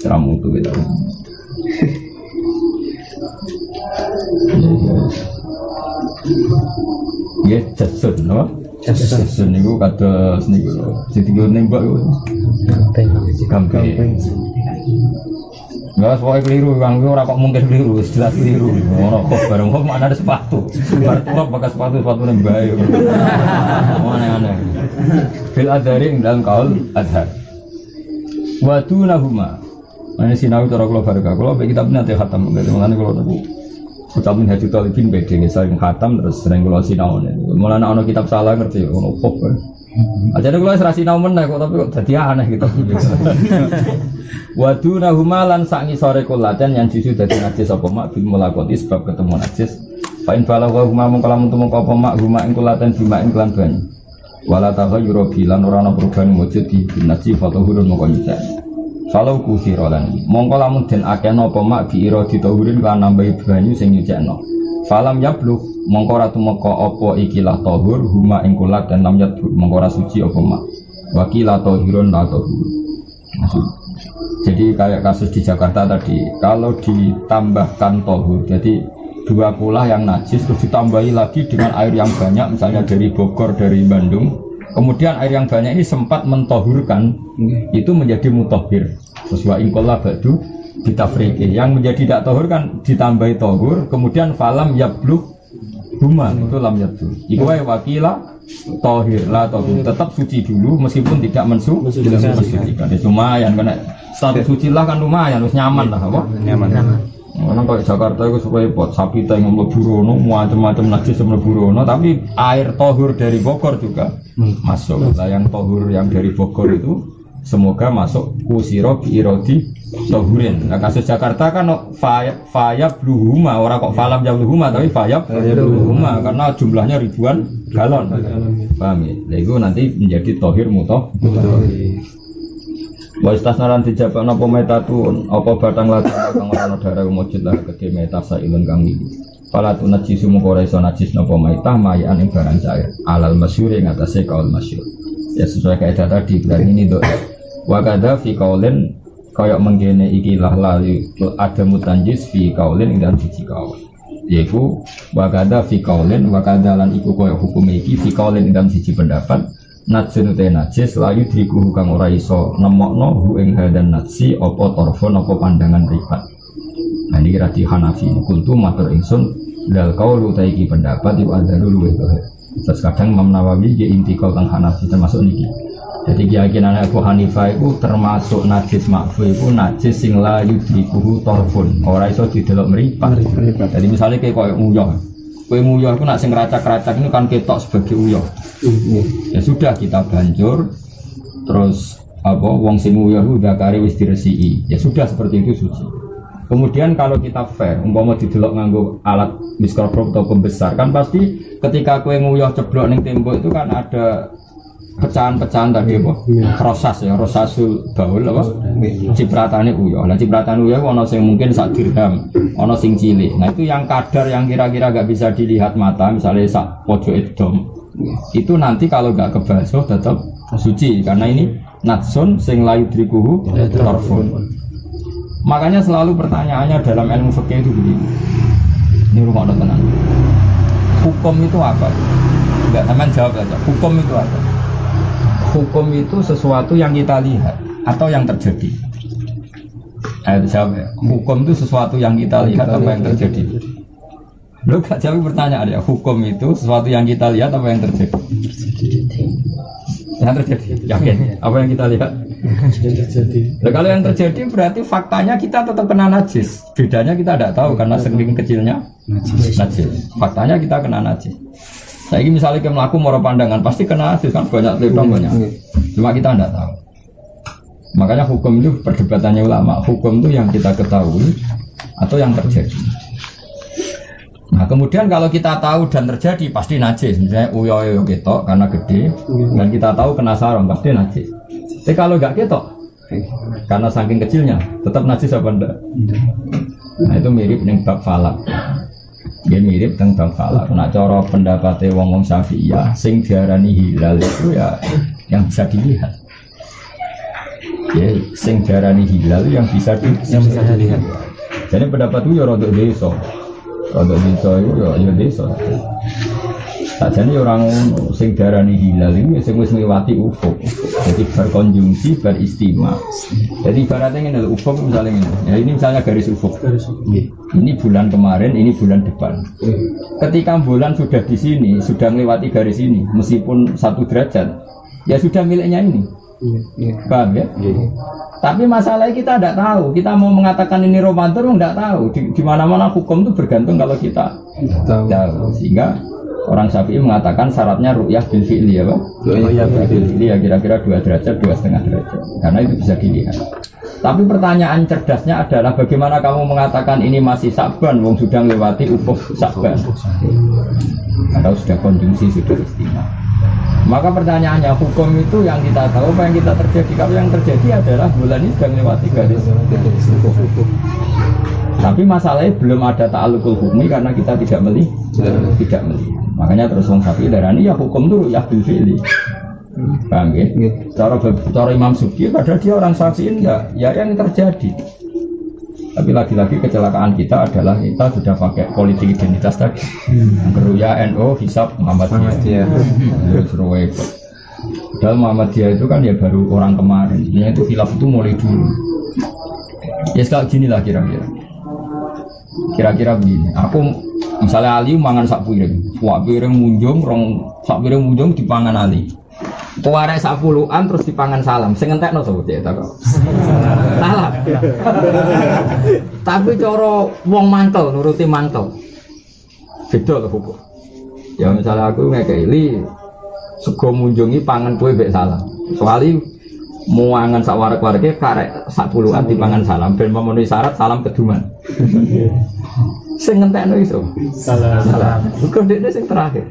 Ceramu tuh kita. Ya jasun, no? Jasun itu kata seni guru. Siti guru nembak itu. Gampang. Enggak soal keliru, bang. Orang kok mungkin keliru, jelas keliru. Orang kok bareng kok mana ada sepatu. Baru pakai sepatu nembak. Aneh-aneh. Fil adari dalam kaul adhar. Wadu nahuma. Ini sinau cara kalau barga. Kalau kita nanti khatam, mengenai kalau tadi. Ucamin hati talibin beda nih, sering khatam terus sering kalau sinau nih. Mulai anak kitab salah ngerti, ono pop. Aja deh kalau serasi sinau mana kok tapi kok jadi aneh gitu. Wadu nahumalan sangi sore kulaten yang justru dari najis apa mak bil melakoti sebab ketemu najis. Pain bala wa huma mengkalam untuk mengkapa mak huma ing kulaten bima ing kelan banyu. Wala taga yurobilan orang perubahan wujud di najis foto hurun mengkonyusan. Kalau kusirolan, mongko lamun den akeh napa mak diira ditahurin kan nambahi banyu sing nyucekno. Falam yablugh mongko ora tumeka apa ikilah tahur huma ing kulat dan lam yablugh mongko ora suci apa mak. Wakilah tahirun la tahur. Jadi kayak kasus di Jakarta tadi, kalau ditambahkan tahur, jadi dua kulah yang najis terus ditambahi lagi dengan air yang banyak, misalnya dari Bogor, dari Bandung. Kemudian air yang banyak ini sempat mentahurkan, itu menjadi mutahhir. Sesuai ingkola ba'du ditafriqih. Yang menjadi tidak tahur kan ditambahi tahur, kemudian falam yablugh huma itu lam yablugh. Iku wae wakila tahir la tahur. Tetap suci dulu meskipun tidak mensucikan. Lumayan karena status suci lah kan lumayan, harus nyaman lah apa? Nyaman. Orang kayak Jakarta itu supaya buat sapi teng mlebu rono, macam-macam najis mlebu rono, tapi air tahur dari Bogor juga masuk. Lah yang tahur yang dari Bogor itu semoga masuk kusiro biirodi tahurin. Nah kasus Jakarta kan fayab bluhuma, orang kok falam jam bluhuma tapi fayab bluhuma karena jumlahnya ribuan galon. Paham ya? Nah itu nanti menjadi tahir mutahhir. Wa istasnaran dijabak napa metatun apa batang lati kang ora darah mujud lah kedhe meta sailun kang iki. Fala tunajisu mung ora iso najis napa maitah mayan ing barang cair. Alal masyhur ing atase kaul masyhur. Ya sesuai kaidah tadi bilang ini dok. Wa kadza fi qaulin kaya mengkene iki lah ada mutanjis fi qaulin ing dalem siji kaul. Yaiku wa kadza fi qaulin wa kadza lan iku kaya hukum iki fi qaulin ing dalem siji pendapat. Najsun te najis layu diriku kang ora iso nemokno hu ing hadan najsi apa torfon apa pandangan ribat. Nah ini kira di Hanafi kultu matur ingsun dal qaulu ta iki pendapat iku adzalul luweh. Terus kadang Imam Nawawi ya intikal teng Hanafi termasuk niki. Jadi keyakinan Abu Hanifah itu termasuk najis makfu itu najis sing la yudrikuhu torfun. Ora iso didelok mripat. Jadi misalnya kayak koyo uyah. Kowe uyah itu nak sing racak-racak ini kan ketok sebagai uyah. Ya sudah kita banjur terus apa wong sing uyah itu udah kari wis diresiki. Ya sudah seperti itu suci. Kemudian kalau kita fair, umpama didelok nganggo alat mikroskop atau pembesar kan pasti ketika kowe nguyah ceblok ning tembok itu kan ada pecahan-pecahan tadi apa? Rosas ya, rosasul baul apa? Cipratane uyah. Lah cipratan uyah ana sing mungkin sak dirham, ana sing cilik. Nah itu yang kadar yang kira-kira gak bisa dilihat mata, misalnya sak pojok edom. Itu nanti kalau gak kebasuh tetap suci karena ini natsun sing la yudrikuhu tarfun. Makanya selalu pertanyaannya dalam ilmu fikih itu begini. Ini rumah tenang. Hukum itu apa? Enggak, teman jawab aja. Hukum itu apa? Hukum itu sesuatu yang kita lihat atau yang terjadi. Ayo jawab ya. Hukum itu sesuatu yang kita lihat atau yang terjadi. Lo gak jawab pertanyaan ya. Hukum itu sesuatu yang kita lihat atau yang terjadi? Yang terjadi. Yakin? Apa yang kita lihat? Nah, kalau yang terjadi berarti faktanya kita tetap kena najis. Bedanya kita tidak tahu karena saking kecilnya najis. Faktanya kita kena najis. Saya ini misalnya kita melakukan moro pandangan pasti kena najis kan banyak telitong banyak. Cuma kita tidak tahu. Makanya hukum itu perdebatannya ulama. Hukum itu yang kita ketahui atau yang terjadi. Nah kemudian kalau kita tahu dan terjadi pasti najis. Misalnya uyo ketok karena gede dan kita tahu kena sarung pasti najis. Tapi kalau nggak ketok karena saking kecilnya tetap najis apa enggak? Nah itu mirip dengan bab falak. Dia mirip dengan bab falak. Nah cara pendapatnya wong Syafi'iyah sing diarani hilal itu ya yang bisa dilihat. Ya sing diarani hilal yang bisa dilihat. Jadi pendapat itu ya rodok desa. Rodok desa itu ya desa. Sajane orang sing diarani hilal itu sing wis ngliwati ufuk. Jadi berkonjungsi, beristima. Jadi ibaratnya ini ufuk misalnya ini. Ya ini misalnya garis ufuk. Ini bulan kemarin, ini bulan depan. Ketika bulan sudah di sini, sudah melewati garis ini, meskipun 1 derajat, ya sudah miliknya ini. Paham ya? Tapi masalahnya kita tidak tahu. Kita mau mengatakan ini Ramadan, tidak tahu. Di mana-mana hukum itu bergantung kalau kita tahu. Sehingga orang Syafi'i mengatakan syaratnya ru'yah bil fi'li ya Pak? Ru'yah bil fi'li ya kira-kira 2 derajat, 2,5 derajat. Karena itu bisa dilihat. Tapi pertanyaan cerdasnya adalah bagaimana kamu mengatakan ini masih Sa'ban, wong sudah melewati ufuk Sa'ban. Atau sudah konjungsi, sudah istimewa. Maka pertanyaannya hukum itu yang kita tahu apa yang kita terjadi. Kalau yang terjadi adalah bulan ini sudah melewati garis ufuk. Tapi masalahnya belum ada ta'alluqul hukmi karena kita tidak melihat. Makanya terus wong Syafi'i darani ya hukum itu ya bil fi'li. Paham ya? Cara Imam Subki padahal dia orang Syafi'i enggak, ya yang terjadi. Tapi lagi-lagi kecelakaan kita adalah kita sudah pakai politik identitas tadi. Keruya NU hisab Muhammadiyah. Padahal Muhammadiyah itu kan ya baru orang kemarin. Sebenarnya itu khilaf itu mulai dulu. Ya sekali gini lah kira-kira begini. Aku misalnya Ali mangan sak piring, wak piring munjung, sak piring munjung dipangan Ali. Kuarek sak puluhan terus dipangan salam. Sing entekno sapa cek ta kok. Salam. Tapi cara wong mangkel nuruti mangkel. Beda lho hukum. Ya misalnya aku ngekeki li sego munjungi pangan kowe mbek salam. Soale muangan sak warek-wareke karek sak puluhan dipangan salam ben memenuhi syarat salam keduman. Sing ngentekno iso. Salam. Bukan dekne sing terakhir.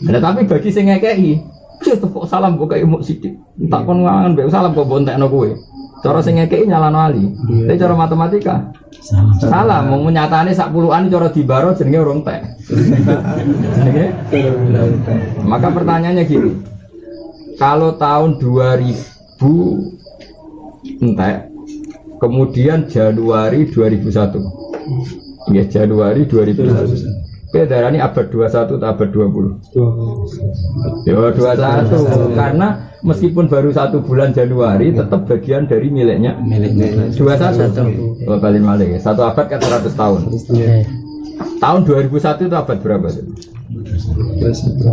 Nah, tapi bagi sing ngekeki, kok salam kok kaya muk sithik. Tak kon ngangen mbek salam kok bontekno kowe. Cara sing ngekeki nyalano ali. Tapi cara matematika salam mau nyatane sak puluhan cara dibaro jenenge urung tek. Maka pertanyaannya gini. Kalau tahun 2000 entek, kemudian Januari 2001. Ya Januari 2001. Darah ini abad 21 atau abad 20? 20. Ya 21. Karena meskipun baru 1 bulan Januari tetap bagian dari miliknya 21. Oh, balik malik. 1 abad kan 100 tahun. Tahun 2001 itu abad berapa?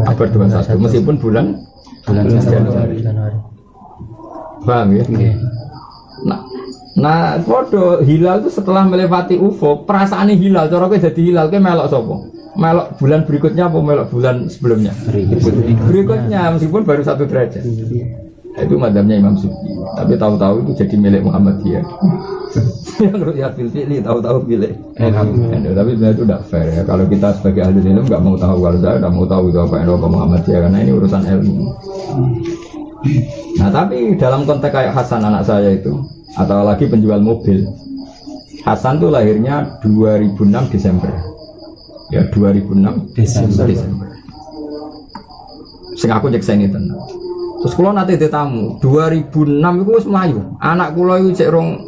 Abad 21. Meskipun bulan bulan Januari. Paham ya? Nah, podo hilal itu setelah melewati ufuk, perasaan hilal, cara kowe dadi hilal kowe melok sapa? Melok bulan berikutnya apa melok bulan sebelumnya? Berikutnya meskipun baru 1 derajat. Itu madhabnya Imam Sufyan. Tapi tahu-tahu itu jadi milik Muhammadiyah. Yang ru'yat fil fi'li tahu-tahu milik. Tapi sebenarnya itu tidak fair ya. Kalau kita sebagai ahli ilmu nggak mau tahu, kalau saya tidak mau tahu itu apa yang dilakukan Muhammadiyah karena ini urusan ilmu. Nah tapi dalam konteks kayak Hasan anak saya itu, atau lagi penjual mobil, Hasan tuh lahirnya 2006 Desember. Ya 2006 Desember. Sing aku cek ini tenang. Terus kula nate tamu 2006 iku wis mlayu. Anak kula iku cek rong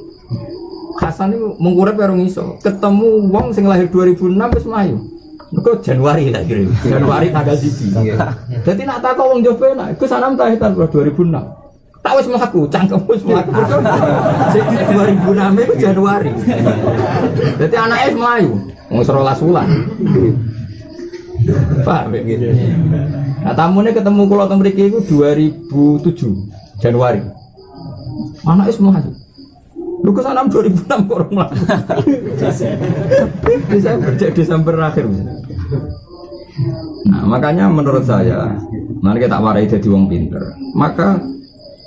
Hasan iku mung urip rong iso. Ketemu wong sing lahir 2006 wis mlayu. Mergo Januari tak kira. Januari tanggal 1. Dadi nak takok wong jowo nak iku sanam ta tahun 2006. Tak wis mlaku, cangkem wis mlaku. 2006 iku Januari. Dadi anake wis mlayu. Wong 12 wulan. Paham gitu. Nah tamunya ketemu kula teng mriki iku 2007 Januari. Anake semua aja. Lu kesana 2006 kok orang mlaku. Desember akhir. Nah, makanya menurut saya, mari kita warai jadi wong pinter. Maka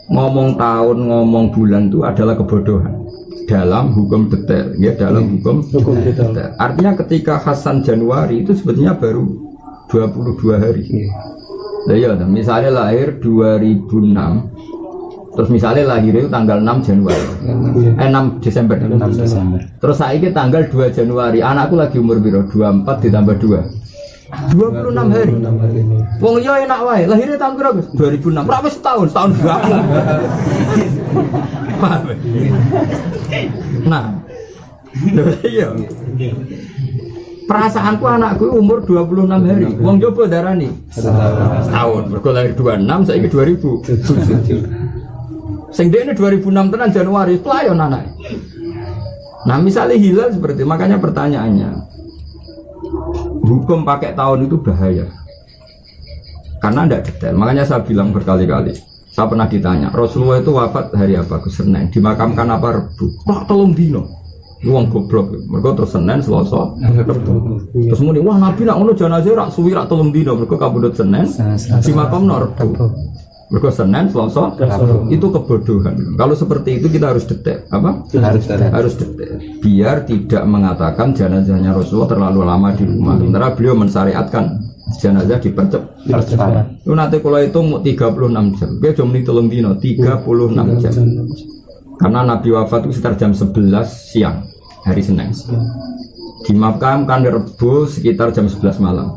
ngomong tahun, ngomong bulan itu adalah kebodohan dalam hukum detail, ya dalam hukum detail. Artinya ketika Hasan Januari itu sebetulnya baru 22 hari. Nah, ya, misalnya lahir 2006, terus misalnya lahir itu tanggal 6 Januari, 6 Desember. Terus saya ini tanggal 2 Januari, anakku lagi umur biro 24 ditambah 2. 26 hari. Wong iya enak wae. Lahirnya tahun berapa? 2006. Berapa setahun berapa? Paham? Nah. Iya. Perasaanku anakku umur 26 hari. Wong coba darani setahun. Mergo lahir 26 saiki 2007. Sing dene 2006 tenan Januari pelayon anak. Nah, misalnya hilal seperti makanya pertanyaannya hukum pakai tahun itu bahaya karena tidak detail. Makanya saya bilang berkali-kali, saya pernah ditanya Rasulullah itu wafat hari apa? Senin. Dimakamkan apa? Rebu. Kok tolong dino uang goblok. Mereka terus Senin, Selasa, Rebu. Terus muni wah Nabi nak ngono jenazah rak suwi rak tolong dino. Mereka kabudut Senin dimakamno Rebu. Mereka Senin, Selasa, itu kebodohan. Kalau seperti itu kita harus detail. Apa? Harus detail. Biar tidak mengatakan jenazahnya Rasulullah terlalu lama di rumah. Sementara beliau mensyariatkan jenazah dipercepat. Itu nanti kalau itu 36 jam. Dia cuma tolong dino 36 jam. Karena Nabi wafat itu sekitar jam 11 siang hari Senin. Dimakamkan Rebu sekitar jam 11 malam.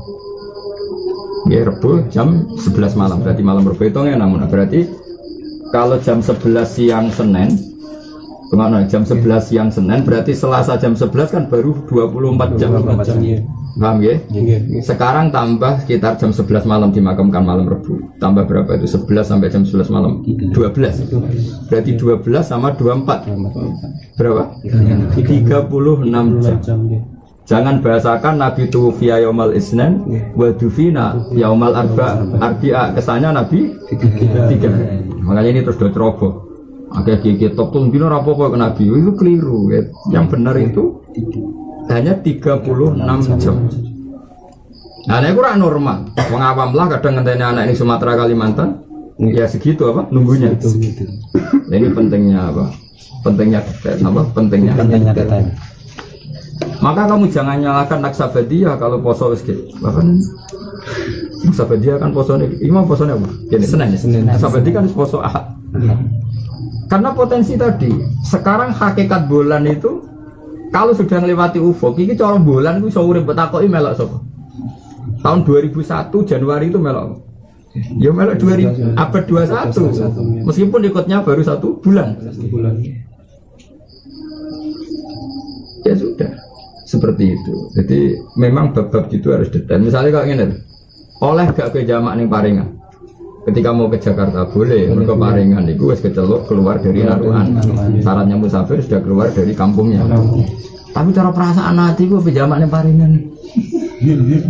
Ya Rebu jam 11 malam, berarti malam Rebu hitungnya namun berarti kalau jam 11 siang Senin kemana jam 11 siang Senin berarti Selasa jam 11 kan baru 24 jam. Paham ya? Sekarang tambah sekitar jam 11 malam dimakamkan malam Rebu. Tambah berapa itu? 11 sampai jam 11 malam 12. Berarti 12 sama 24 berapa? 36 jam. Jangan bahasakan Nabi tuwfiya yaumal isnin wa dufina yaumal arba'a. Kesannya Nabi 3. Makanya ini terus ceroboh. Agak gigit top tuh bino rapopo ke Nabi itu keliru. Ya. Yang benar itu hanya 36 jam. Nah, ini kurang normal. Wong awam lah kadang ngenteni anak ini Sumatera Kalimantan. Ya segitu apa nunggunya. Nah, ini pentingnya apa? Pentingnya detail apa? Pentingnya detail. Maka kamu jangan nyalakan Naksabadiyah kalau poso wis gitu. Bahkan Naksabadiyah kan posone imam posone apa? Jadi Senin. Naksabadiyah kan poso Ahad. Karena potensi tadi, sekarang hakikat bulan itu kalau sudah melewati ufuk, ini cara bulan itu iso urip takoki melok sapa? Tahun 2001 Januari itu melok. Ya melok 2000 abad 21. Meskipun ikutnya baru 1 bulan. Ya sudah. Seperti itu. Jadi memang bab-bab itu harus detail. Misalnya kalau ini, oleh gak ke jamak ning Paringan. Ketika mau ke Jakarta boleh, mereka Paringan itu wis kecelok keluar dari Naruhan. Syaratnya musafir sudah keluar dari kampungnya. Tapi cara perasaan hati gue ke jamak ning Paringan.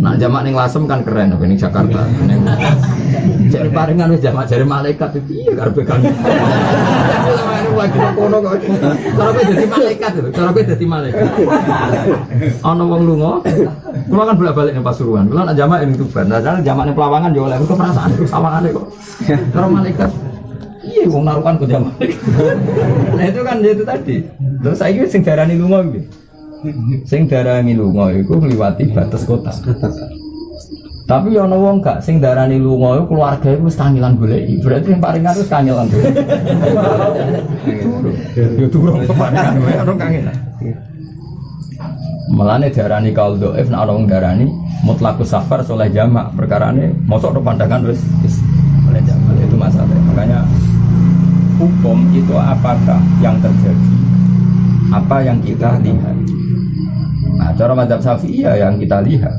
Nah jamak ning Lasem kan keren, ning Jakarta. Jare paringan wis jamak jare malaikat piye karepe kan. Cara kowe dadi malaikat lho, cara kowe dadi malaikat. Ana wong lunga, kula kan bolak-balik ning Pasuruan. Kula nak jamak ning Tuban. Nah, jamak ning Pelawangan yo oleh kok perasaan sawangane kok. Cara malaikat. Iya wong narukan ku jamak. Nah itu kan itu tadi. Terus saiki sing darani lunga iki. Sing darani lunga iku ngliwati batas kota. Tapi ana wong gak sing darani lunga iku keluarga iku wis kangelan goleki. Berarti yang paringan wis kangelan. Yo durung keparingan wae ana kangelan. Melane darani kaul dhaif nek ana wong darani mutlaqus safar soleh jamak perkarane mosok pandangan wis oleh jamak itu masalah. Makanya hukum itu apakah yang terjadi? Apa yang kita lihat? Nah, cara mazhab Syafi'i yang kita lihat.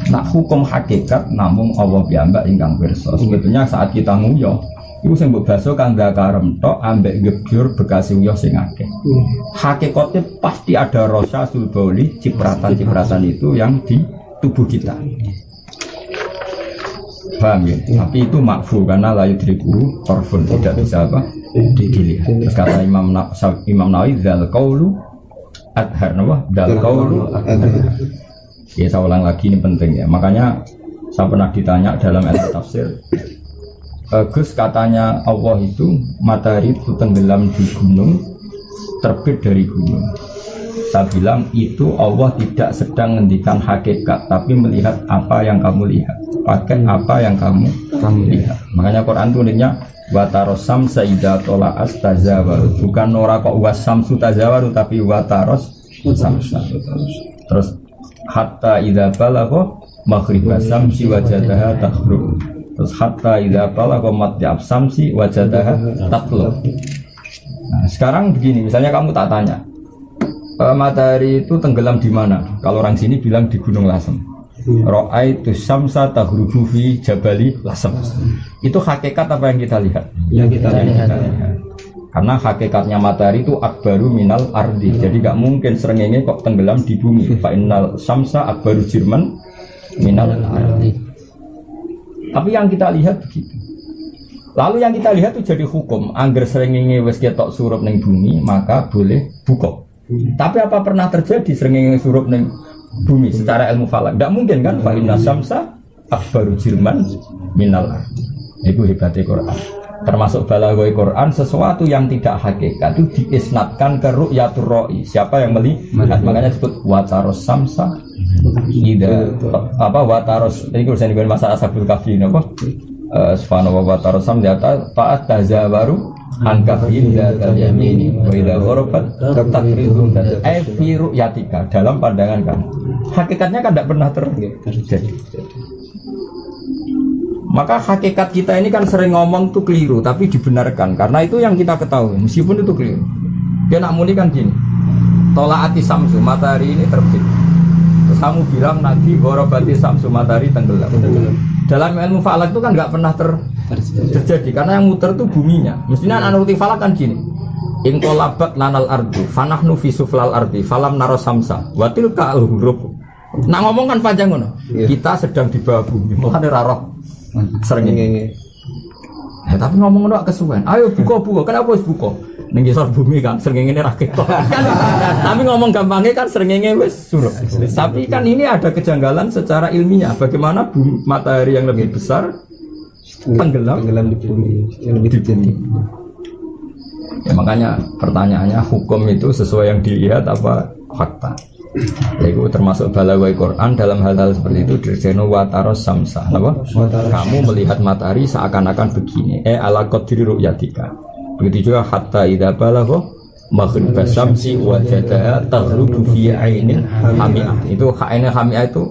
Nah, hukum hakikat namung Allah piyambak ingkang pirsa. Sebetulnya saat kita nguyah, iku sing mbok baso kang dakarem tok ambek gebyur bekas uyah sing akeh. Hakikatnya pasti ada rasa sulbauli, cipratan-cipratan itu yang di tubuh kita. Paham ya? Tapi itu makfu karena la yudriku tarfun, tidak bisa apa? Dilihat. Terus kata Imam Nawawi dzal qaulu adhar napa? Dzal qaulu adhar. Ya saya ulang lagi ini penting ya. Makanya saya pernah ditanya dalam ilmu tafsir. Gus katanya Allah itu matahari itu tenggelam di gunung, terbit dari gunung. Saya bilang itu Allah tidak sedang menghentikan hakikat, tapi melihat apa yang kamu lihat, pakai apa yang kamu lihat. Makanya Quran tulisnya wataros samsa idza tola'as tazawaru. Bukan ora kok wasamsu tazawaru, tapi wataros samsa. Terus hatta idza balagha maghribas samsi wajadaha taghrub. Terus hatta idza balagha matlab samsi wajadaha tatlub. Nah, sekarang begini, misalnya kamu tak tanya, matahari itu tenggelam di mana? Kalau orang sini bilang di Gunung Lasem. Ra'aitu syamsa taghrubu fi jabali Lasem. Itu hakikat apa yang kita lihat? Yang kita lihat. Karena hakikatnya matahari itu akbaru minal ardi. Jadi gak mungkin srengenge kok tenggelam di bumi. Fa innal syamsa akbaru jirman minal ardi. Tapi yang kita lihat begitu. Lalu yang kita lihat itu jadi hukum. Angger srengenge wis ketok surup ning bumi, maka boleh buka. Tapi apa pernah terjadi srengenge surup ning bumi secara ilmu falak? Gak mungkin kan? Fa innal syamsa akbaru jirman minal ardi. Itu hebatnya Quran. Termasuk balaghoi Quran, sesuatu yang tidak hakikat itu diisnatkan ke ru'yatur ra'i. Siapa yang melihat? Makanya disebut wataros samsa ida apa wataros ini urusan dengan masalah Ashabul Kahfi apa? Subhanallah wataros samsa ta'at tazawaru an kahfin dal yamini wa idza gharabat taqridun ay fi ru'yatika, dalam pandangan kamu. Hakikatnya kan tidak pernah terjadi. Maka hakikat kita ini kan sering ngomong tuh keliru, tapi dibenarkan karena itu yang kita ketahui, meskipun itu keliru. Dia nak muni kan gini, tolaati samsu, matahari ini terbit. Terus kamu bilang nanti gorobati samsu, matahari tenggelam. Dalam ilmu falak itu kan nggak pernah terjadi karena yang muter tuh buminya. Mestinya anuti falak kan gini, ingkolabat lanal ardu, fanahnu fi suflal ardi, falam naro samsa, watil ka'al-hurub. Nak ngomong kan panjang ngono. Kita sedang di bawah bumi, mulane raro. Sering ini. Ya, tapi ngomong doa kesuwen. Ayo buka. Kenapa harus buka? Ning ngisor bumi kan srengenge ra ketok. Kan tapi ngomong gampangnya kan srengenge wis surup. Tapi kan ini ada kejanggalan secara ilmiah. Bagaimana bumi, matahari yang lebih besar tenggelam di bumi yang lebih tinggi. Ya, makanya pertanyaannya hukum itu sesuai yang dilihat apa fakta? Itu termasuk balaghoi Quran dalam hal-hal seperti itu. Dirjeno wataros samsa, apa? Kamu melihat matahari seakan-akan begini. Ala qadri ru'yatika. Begitu juga hatta idza balagha maghribas samsi wajadaha taghrubu fi ainin hami'ah. Itu ainin hami'ah itu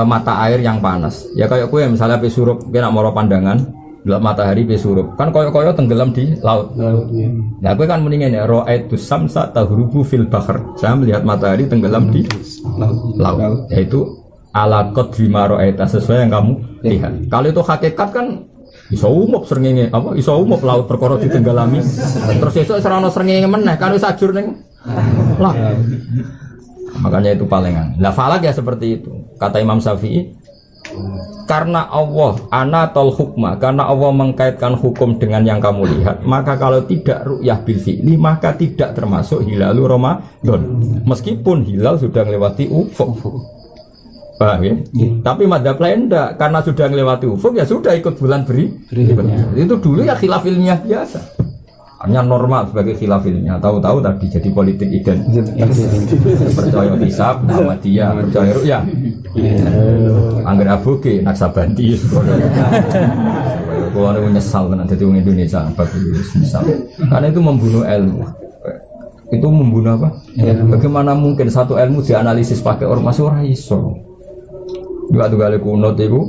mata air yang panas. Ya kayak kowe misalnya pe surup kowe nak moro pandangan delok matahari pe surup. Kan koyo-koyo tenggelam di laut. Nah, kowe kan mendingan ya ra'aitu samsa taghrubu fil bahr. Saya melihat matahari tenggelam di laut. Yaitu ala qadri ma ra'aita, sesuai yang kamu lihat. Kalau itu hakikat kan iso umup srengenge apa iso umup laut perkara ditenggelami. Terus esuk serana srengenge meneh kan wis ajur ning lah. Makanya itu palingan. Lah falak ya seperti itu. Kata Imam Syafi'i, Karena Allah anatol hukma, karena Allah mengkaitkan hukum dengan yang kamu lihat, maka kalau tidak ru'yah bil fi'li maka tidak termasuk hilalu Ramadan. Meskipun hilal sudah melewati ufuk. Paham ya? Tapi madzhab lain enggak, karena sudah melewati ufuk ya sudah ikut bulan berikutnya. Itu dulu ya khilaf ilmiah biasa. Hanya normal sebagai khilaf ilmiah. Tahu-tahu tadi jadi politik identitas. Percaya hisab, Muhammadiyah, percaya ru'yah. Angger aboge Naksabandi. Kalau ada menyesal kan jadi orang Indonesia menyesal. Karena itu membunuh ilmu. Itu membunuh apa? Bagaimana mungkin satu ilmu dianalisis pakai ormas ora iso. Juga tuh kali kunut itu.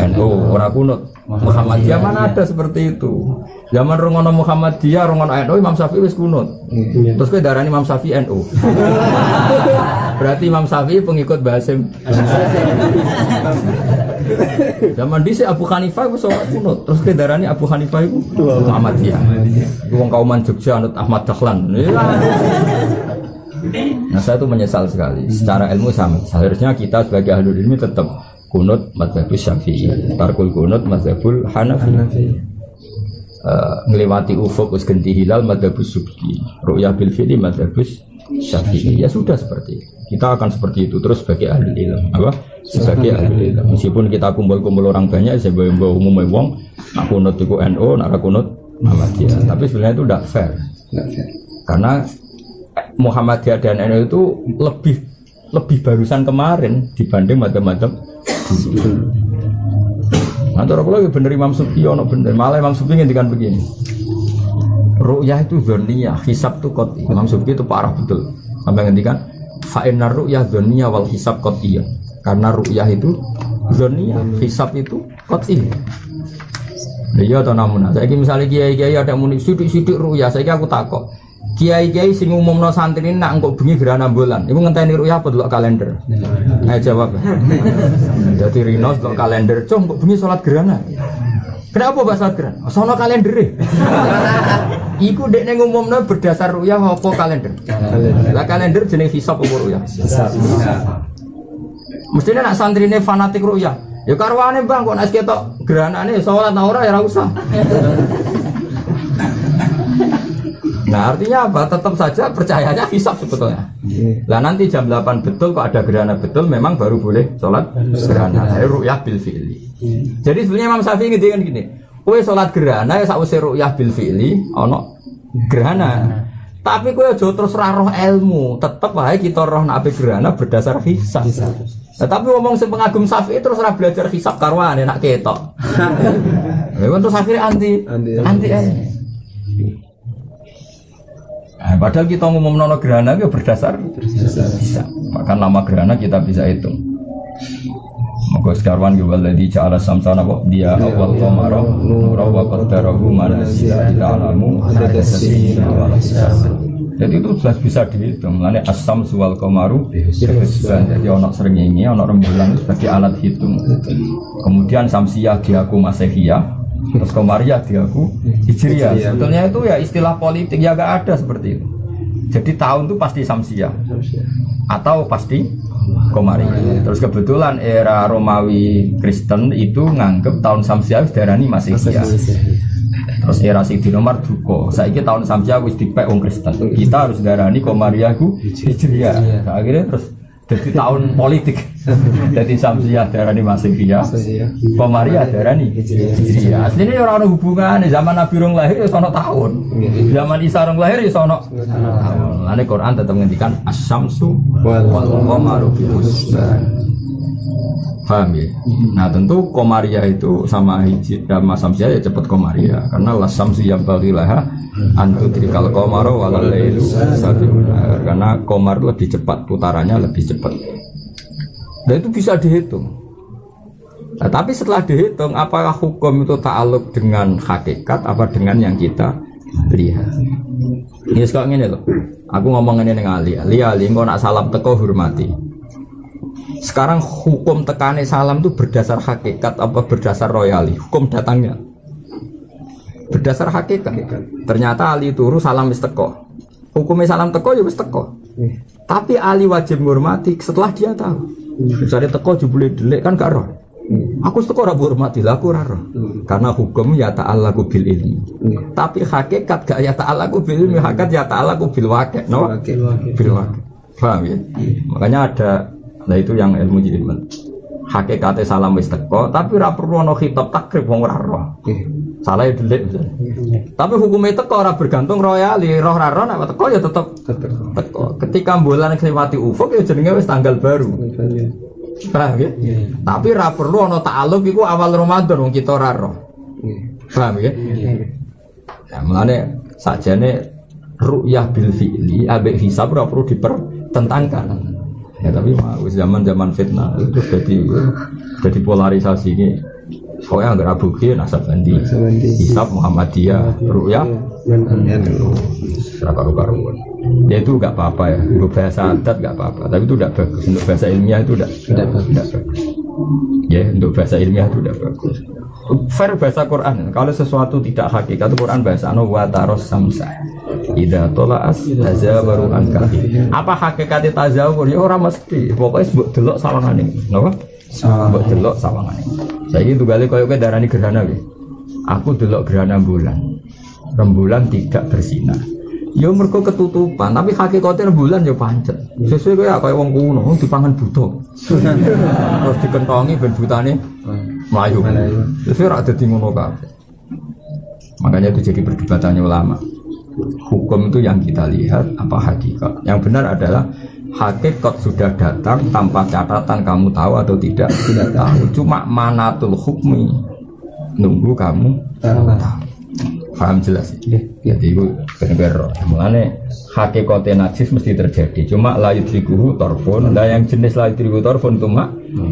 NU orang kunut. Muhammadiyah mana ada seperti itu. Zaman rongono Muhammadiyah, rongono NU, Imam Syafi'i wis kunut. Terus kowe darani Imam Syafi'i NU. Berarti Imam Syafi'i pengikut Basim. Zaman dhisik Abu Hanifah wis ora kunut. Terus kowe darani Abu Hanifah iku Muhammadiyah. Iku wong kauman Jogja anut Ahmad Dahlan. Nah, saya itu menyesal sekali. Secara ilmu sama. Seharusnya kita sebagai ahli ilmu tetap kunut mazhabus Syafi'i, tarkul kunut mazhabul Hanafi. Ngelewati ufuk us ganti hilal mazhabus Subki, ru'yah bil fi'li mazhabus Syafi'i. Ya sudah seperti itu. Kita akan seperti itu terus sebagai ahli ilmu. Apa? Sebagai ahli ilmu. Meskipun kita kumpul-kumpul orang banyak, sebagai umumnya wong, nak kunut itu NU, nak kunut Muhammadiyah. Tapi sebenarnya itu tidak fair. Karena Muhammadiyah dan NU itu lebih barusan kemarin dibanding macam-macam. Antara kalau bener Imam Subki, ono bener malah Imam Subki ngendikan begini. Ru'yah itu dzanniyah, hisab itu qat'i. Imam Subki itu parah betul. Sampai ngendikan fa innar ru'yah dzanniyah wal hisab qat'iyah. Karena ru'yah itu dzanniyah, hisab itu qat'i. Iya atau namun, saiki misalnya kiai-kiai ada muni sidik-sidik ru'yah, saiki aku takok. Kiai-kiai sing umumno santri ini nak engko bengi gerhana bulan. Iku ngenteni ru'yah apa delok kalender? Ayo jawab. Dadi Rino delok kalender, "Cung, kok bengi salat gerhana?" Kenapa Pak salat gerhana? Sono kalendere. Iku dekne ngumumno berdasar ru'yah apa kalender? Lah kalender jeneng hisab apa ru'yah? Hisab. Mestine nak santrine fanatik ru'yah. Ya karwane Bang kok nek ketok gerhanane salat ora ya ora usah. Nah artinya apa? Tetap saja percayanya hisab sebetulnya. Lah nanti jam 8 betul kok ada gerhana betul memang baru boleh sholat gerhana. Saya ru'yah bil fi'li. Jadi sebenarnya Imam Syafi'i ngendikan gini, kowe sholat gerhana ya sakwise ru'yah bil fi'li ono gerhana. Tapi kowe aja terus ra roh ilmu, tetep wae kita roh nek gerhana berdasar hisab. Nah, tapi ngomong sing pengagum Syafi'i terus ora belajar hisab karwane nak ketok. Lha terus akhirnya anti. Nah, padahal kita ngomong nono gerhana itu berdasar bisa. Maka nama gerhana kita bisa hitung. Maka sekarwan yuwalladzi ja'ala samsana wa dia awal qamara nura wa qaddarahu manazila ila alamu hadasina wal hisab. Jadi itu jelas bisa dihitung. Lane as-samsu wal qamaru bihisban. Jadi ono srengenge, ono rembulan sebagai alat hitung. Kemudian samsiyah diaku masehiyah. Terus Komariah diaku Hijriyah. Sebetulnya itu ya istilah politik ya gak ada seperti itu. Jadi tahun itu pasti Samsiyah atau pasti Komariah. Terus kebetulan era Romawi Kristen itu nganggep tahun Samsiyah darani Masihiyah. Terus era Sayyidina Umar duka. Saiki tahun Samsiyah wis dipek wong Kristen. Kita harus darani Komariah ku Hijriyah. Nah, akhirnya terus jadi tahun politik. Jadi Samsiyah darani Masihiyah, Komariah darani Hijriyah. Aslinya orang hubungan zaman Nabi rong lahir ya sono tahun. Zaman Isa rong lahir ya sono tahun. Lalu Quran tetap menghentikan as-samsu wal qamaru bihusban. Paham ya? Nah tentu Komariah itu sama Samsiyah ya cepat Komariah karena la samsu yang bagilah antudrikal qamaru wal lailu sabiqun. Karena qamar lebih cepat putarannya lebih cepat. Dan itu bisa dihitung. Nah, tapi setelah dihitung apakah hukum itu ta'aluk dengan hakikat apa dengan yang kita lihat? Ini sekarang ini loh. Aku ngomong ini dengan Ali engko nak salam teko hormati. Sekarang hukum tekane salam itu berdasar hakikat apa berdasar royali? Hukum datangnya berdasar hakikat. Ternyata Ali turu salam wis teko. Hukumnya salam teko ya wis teko. Tapi Ali wajib menghormati setelah dia tahu. Misalnya teko jebule delik kan gak roh. Aku teko ora hormati lah aku ora roh. Karena hukum ya ta'allaqu bil ilmi. Tapi hakikat gak ya ta'allaqu bil ilmi, hakikat ya ta'allaqu bil waqi'. No? Bil waqi'. Paham ya? Makanya ada nah itu yang ilmu jilid. Hakikate salam wis teko, tapi ora perlu ana khitab takrib wong ora roh. Salah ya delik. Tapi hukumnya teko ora bergantung royali, roh ora roh nek teko ya tetep teko. Ketika bulan ngliwati ufuk ya jenenge wis tanggal baru. Paham ya? Tapi ora perlu ana ta'alluq iku awal Ramadan wong kita ora roh. Paham ya? Ya mulane sakjane ru'yah bil fi'li ambek hisab ora perlu dipertentangkan. Ya tapi zaman fitnah itu jadi polarisasi ini. Soalnya nggak bukti nasab bandi, hisab Muhammadiyah, ru'yah, karu-karuan. Ya itu nggak apa-apa ya, untuk bahasa adat nggak apa-apa. Tapi itu tidak bagus. Untuk bahasa ilmiah itu tidak bagus. Ya untuk bahasa ilmiah itu tidak bagus. Fair bahasa Quran. Kalau sesuatu tidak hakikat, itu Quran bahasa wa taros samsa. Ida tolaas tazawaru anka. Apa hakikatnya tazawur? Ya orang mesti. Pokoknya sebut delok sawangane. Napa? Sebut delok sawangane. Saiki tunggale koyo darani gerhana nggih. Aku delok gerhana bulan. Rembulan tidak bersinar. Ya mergo ketutupan, tapi hakikate rembulan ya pancet. Sesuai kaya wong kuno dipangan buta. Terus dikentongi ben butane mlayu. Sesuai ora dadi ngono kabeh. Makanya itu jadi perdebatannya ulama. Hukum itu yang kita lihat apa hakikat. Yang benar adalah hakikat sudah datang tanpa catatan kamu tahu atau tidak tahu. Cuma manatul hukmi nunggu kamu tahu. Paham jelas? Jadi itu benar. Mulane hakikatnya najis mesti terjadi. Cuma la yudrikuhu tarfun. Lah yang jenis la yudrikuhu tarfun itu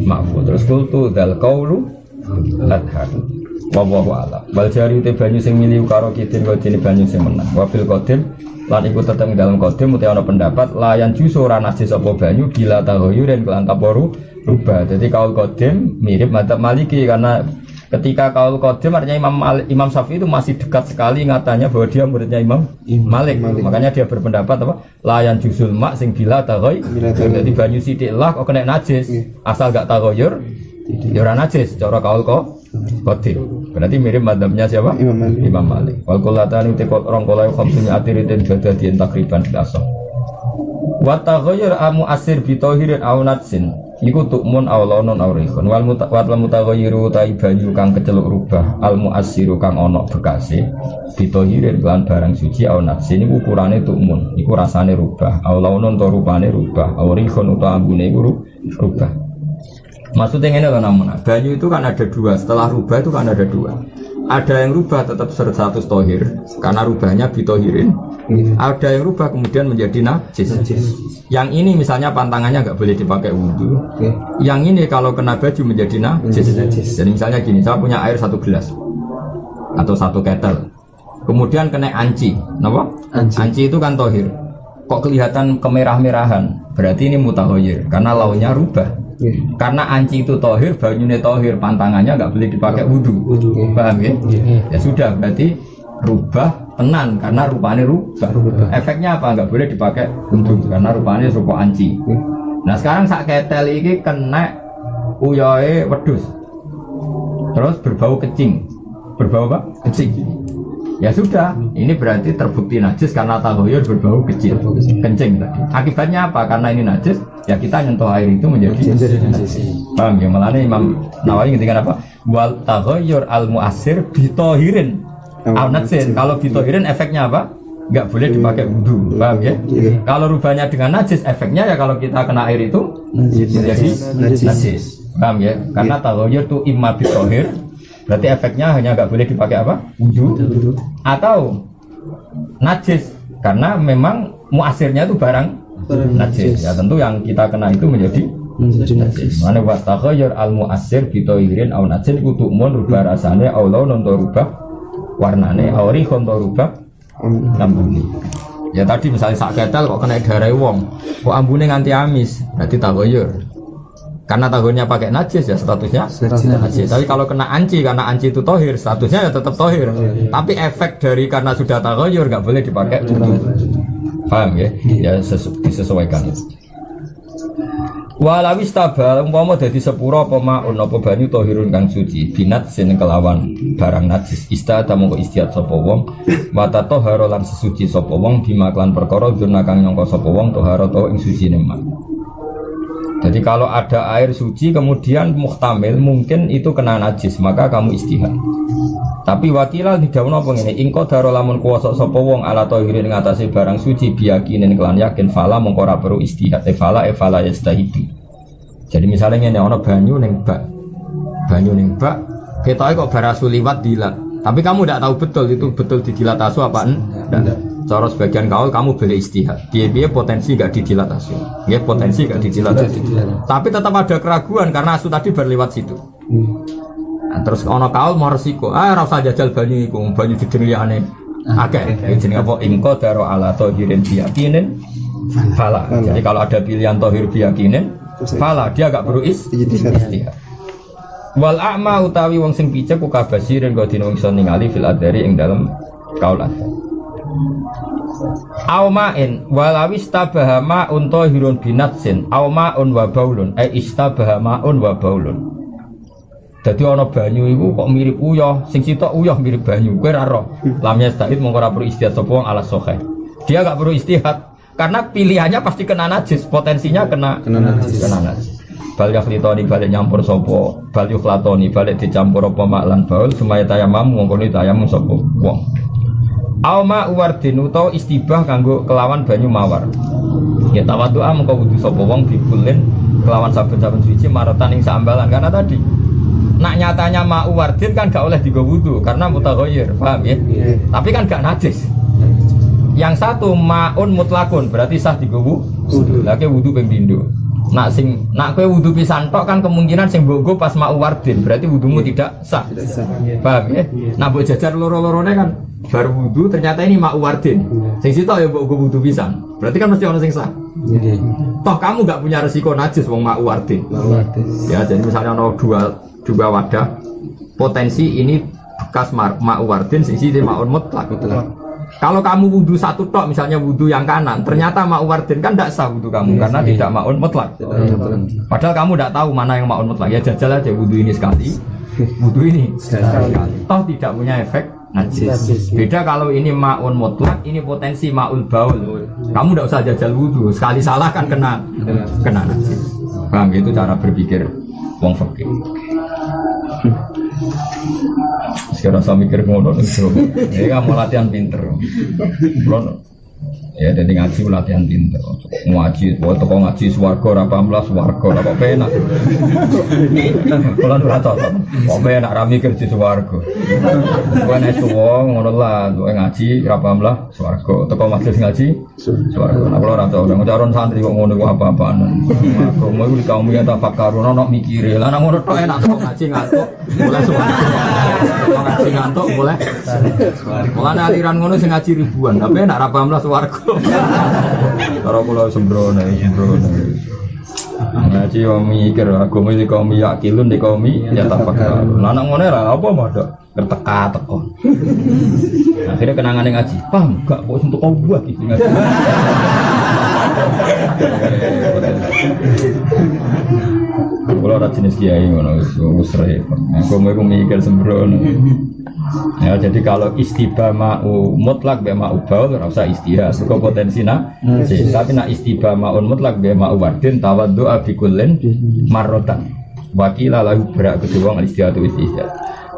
ma'fu. Terus kultu dal qaulu adhar. Wallahu a'lam. Bal jari te banyu sing milih karo kitin kok jene banyu sing menang. Wa fil qadim lan iku tetep dalam qadim uti ana pendapat layan juso ora najis apa banyu bila tahoyuren kelan taporu rubah. Jadi kaul qadim mirip madzhab Maliki karena ketika kaul qadim artinya Imam Syafi'i itu masih dekat sekali ngatanya bahwa dia muridnya Imam Malik. Makanya dia berpendapat apa? Layan jusul mak sing bila tahoy. Jadi banyu sithik lah kok kena najis. Asal gak tahoyur ya ora najis cara kaul qadim. Berarti mirip madzhabnya siapa? Imam Malik. Wal qulatani tekot rong kola khamsunya atiritin badadian takriban biasa. Wa taghayyur amu asir bi tahirin aw natsin. Iku tukmun aw launun aw rihun. Wal mutaghayyiru taibanyu kang keceluk rubah al muassiru kang ana bekase bi tahirin lan barang suci aw natsin iku ukurane tukmun. Iku rasane rubah. Aw launun to rupane rubah. Aw rihun utawa ambune iku rubah. Maksudnya ini loh namun banyu itu kan ada dua. Setelah rubah itu kan ada dua. Ada yang rubah tetap 100 tohir karena rubahnya bitohirin. Ada yang rubah kemudian menjadi najis. Yang ini misalnya pantangannya nggak boleh dipakai wudhu. Yang ini kalau kena baju menjadi najis. Jadi misalnya gini, saya punya air 1 gelas atau 1 ketel. Kemudian kena anci. Kenapa? Anci itu kan tohir. Kok kelihatan kemerah-merahan? Berarti ini mutahoyir karena launya rubah. Karena anci itu tohir, banyune tohir, pantangannya nggak boleh dipakai wudhu. Paham ya? Ya sudah, berarti rubah tenan karena rupanya rubah. Efeknya apa? Nggak boleh dipakai wudhu karena rupanya rupa anci. Nah sekarang sak ketel ini kena uyoe wedhus, terus berbau kecing. Berbau apa? Kecing. Ya sudah, ini berarti terbukti najis karena tahoyur berbau kecil, kencing tadi. Akibatnya apa? Karena ini najis, ya kita nyentuh air itu menjadi najis. Paham ya? Malahnya Imam Nawawi ngertikan apa? Wal tahoyur al muasir bitohirin al najis. Kalau bitohirin efeknya apa? Nggak boleh dipakai wudhu. Paham ya? Kalau rubahnya dengan najis, efeknya ya kalau kita kena air itu menjadi najis. Paham ya? Karena tahoyur itu imma bitohir. Berarti efeknya hanya nggak boleh dipakai apa? Wudhu atau najis karena memang muasirnya itu barang najis. Ya tentu yang kita kena itu menjadi najis. Mana wastakhayyur al muasir bitoirin au najis iku tukmun rubah rasane au launun to rubah warnane au rihun to rubah ambune. Ya tadi misalnya sak ketel kok kena darah wong, kok ambune nganti amis, berarti takhayyur. Karena tahunnya pakai najis ya statusnya najis. Tapi kalau kena anci karena anci itu tohir statusnya ya tetap tohir. Tapi efek dari karena sudah tahoyur nggak boleh dipakai wudhu. Paham ya? Ya disesuaikan. Walawis tabal umpama dadi sepura apa maun apa banyu tahirun kang suci binat sin kelawan barang najis istada mongko istiad sapa wong wa tatahara lan sesuci sapa wong bima klan perkara duna kang nyangka sapa wong tahara to ing sucine mak. Jadi kalau ada air suci kemudian muhtamil mungkin itu kena najis maka kamu istihad. Tapi wakilal didhawuhna apa ngene ingko daro lamun kuwasa sapa wong ala tahirin ing atase barang suci biyakinin kelan yakin fala mongko ora perlu istihad fala yastahidu. Jadi misalnya ngene ana banyu ning bak ketoke kok barasu liwat dilat. Tapi kamu tidak tahu betul itu betul didilat asu apa enggak. Cara sebagian kamu boleh istihad. Piye-piye potensi enggak didilat asu. Nggih potensi enggak didilat asu. Tapi tetap ada keraguan karena asu tadi berlewat situ. Nah, terus ana kaul mau resiko. Ora usah jajal banyu iku, banyu dideng liyane. Akeh jenenge apa ingko daro ala tahirin biyakinin fala. Jadi kalau ada pilihan tahir biyakinin fala dia enggak perlu istihad. Wal a'ma utawi wong sing picek ku kabasirin kok dina wong iso ningali fil adari ing dalem kaul adar. Auma'in walawi istabaha ma'un tahirun binatsin auma'un wa baulun istabaha ma'un wa baulun. Dadi ana banyu iku kok mirip uyah, sing sitok uyah mirip banyu. Kowe ora roh. Lam yastahid mongko ora perlu istihad sapa wong ala sahih. Dia enggak perlu istihad karena pilihannya pasti kena najis, potensinya kena najis. Bal yakhlitoni balik nyampur sapa bal yukhlatoni balik dicampur apa maklan baul semaya tayamam mongkone tayamum sapa wong au ma wardin utawa istibah kanggo kelawan banyu mawar ya tawaddu'a mongko wudu sapa wong dikulin kelawan saben-saben suci marotan ing sambalan karena tadi nak nyatanya ma wardin kan gak oleh digo wudu karena mutaghayyir paham ya tapi kan gak najis yang satu maun mutlakun berarti sah digo wudu lagi wudu ping pindho. Nak kowe wudu pisan tok kan kemungkinan sing mbok pas mau wardin berarti wudumu tidak sah. Paham ya? Nah mbok jajar loro-lorone kan baru wudu ternyata ini mau wardin. Sing sitok ya mbok wudu pisan. Berarti kan mesti ono sing sah. Toh kamu enggak punya resiko najis wong mau wardin. Ya jadi misalnya ono dua wadah potensi ini bekas mau wardin sing siji maun mutlak. Kalau kamu wudu satu tok, misalnya wudu yang kanan, ternyata ma'uwardin kan tidak sah wudu kamu karena tidak ma'un mutlak. Padahal kamu tidak tahu mana yang ma'un mutlak. Ya jajal aja wudu ini sekali, wudu ini sekali. Toh tidak punya efek najis. Beda kalau ini ma'un mutlak, ini potensi ma'ul baul. Kamu tidak usah jajal wudu, sekali salah kan kena najis. Paham itu cara berpikir wong fikih. Sekarang saya mikir ngono itu, ya kamu latihan pinter, ya jadi ngaji latihan pinter, ngaji, waktu kau ngaji swarga, 18 swarga, apa penak, kalau nggak cocok, apa penak rami kerja swarga, gue naik tuwong, ngono lah, gue ngaji 18 swarga, atau kau majelis ngaji swarga, nah kalau rata udah ngecaron santri kok ngono apa-apaan, mau itu kamu yang tafakkarun, nak mikir, lah ngono tuh enak kau ngaji ngantuk, boleh swarga. Ngaji ngantuk boleh. Mulane aliran ngono sing ngaji ribuan, tapi nek ra 18 swarga. Karo kula sembrono. Ngaji yo mikir agama iki kaum yakilun di kaum ya tafakkar. Lah nek ngene ra apa modok terteka-teko. Akhirnya kenangane ngaji. Paham gak kok untuk kau buat iki ngaji. Kalau ada jenis kiai ngono wis repot. Aku mau mikir sembrono. Ya jadi kalau istibah ma'u mutlak be ma'u baul ora usah istihad. Seko potensina. Tapi nak istibah ma'un mutlak be ma'u wardin tawaddu'a bi kullin marratan. Wakila lahu berak kedua wong istihad istihad.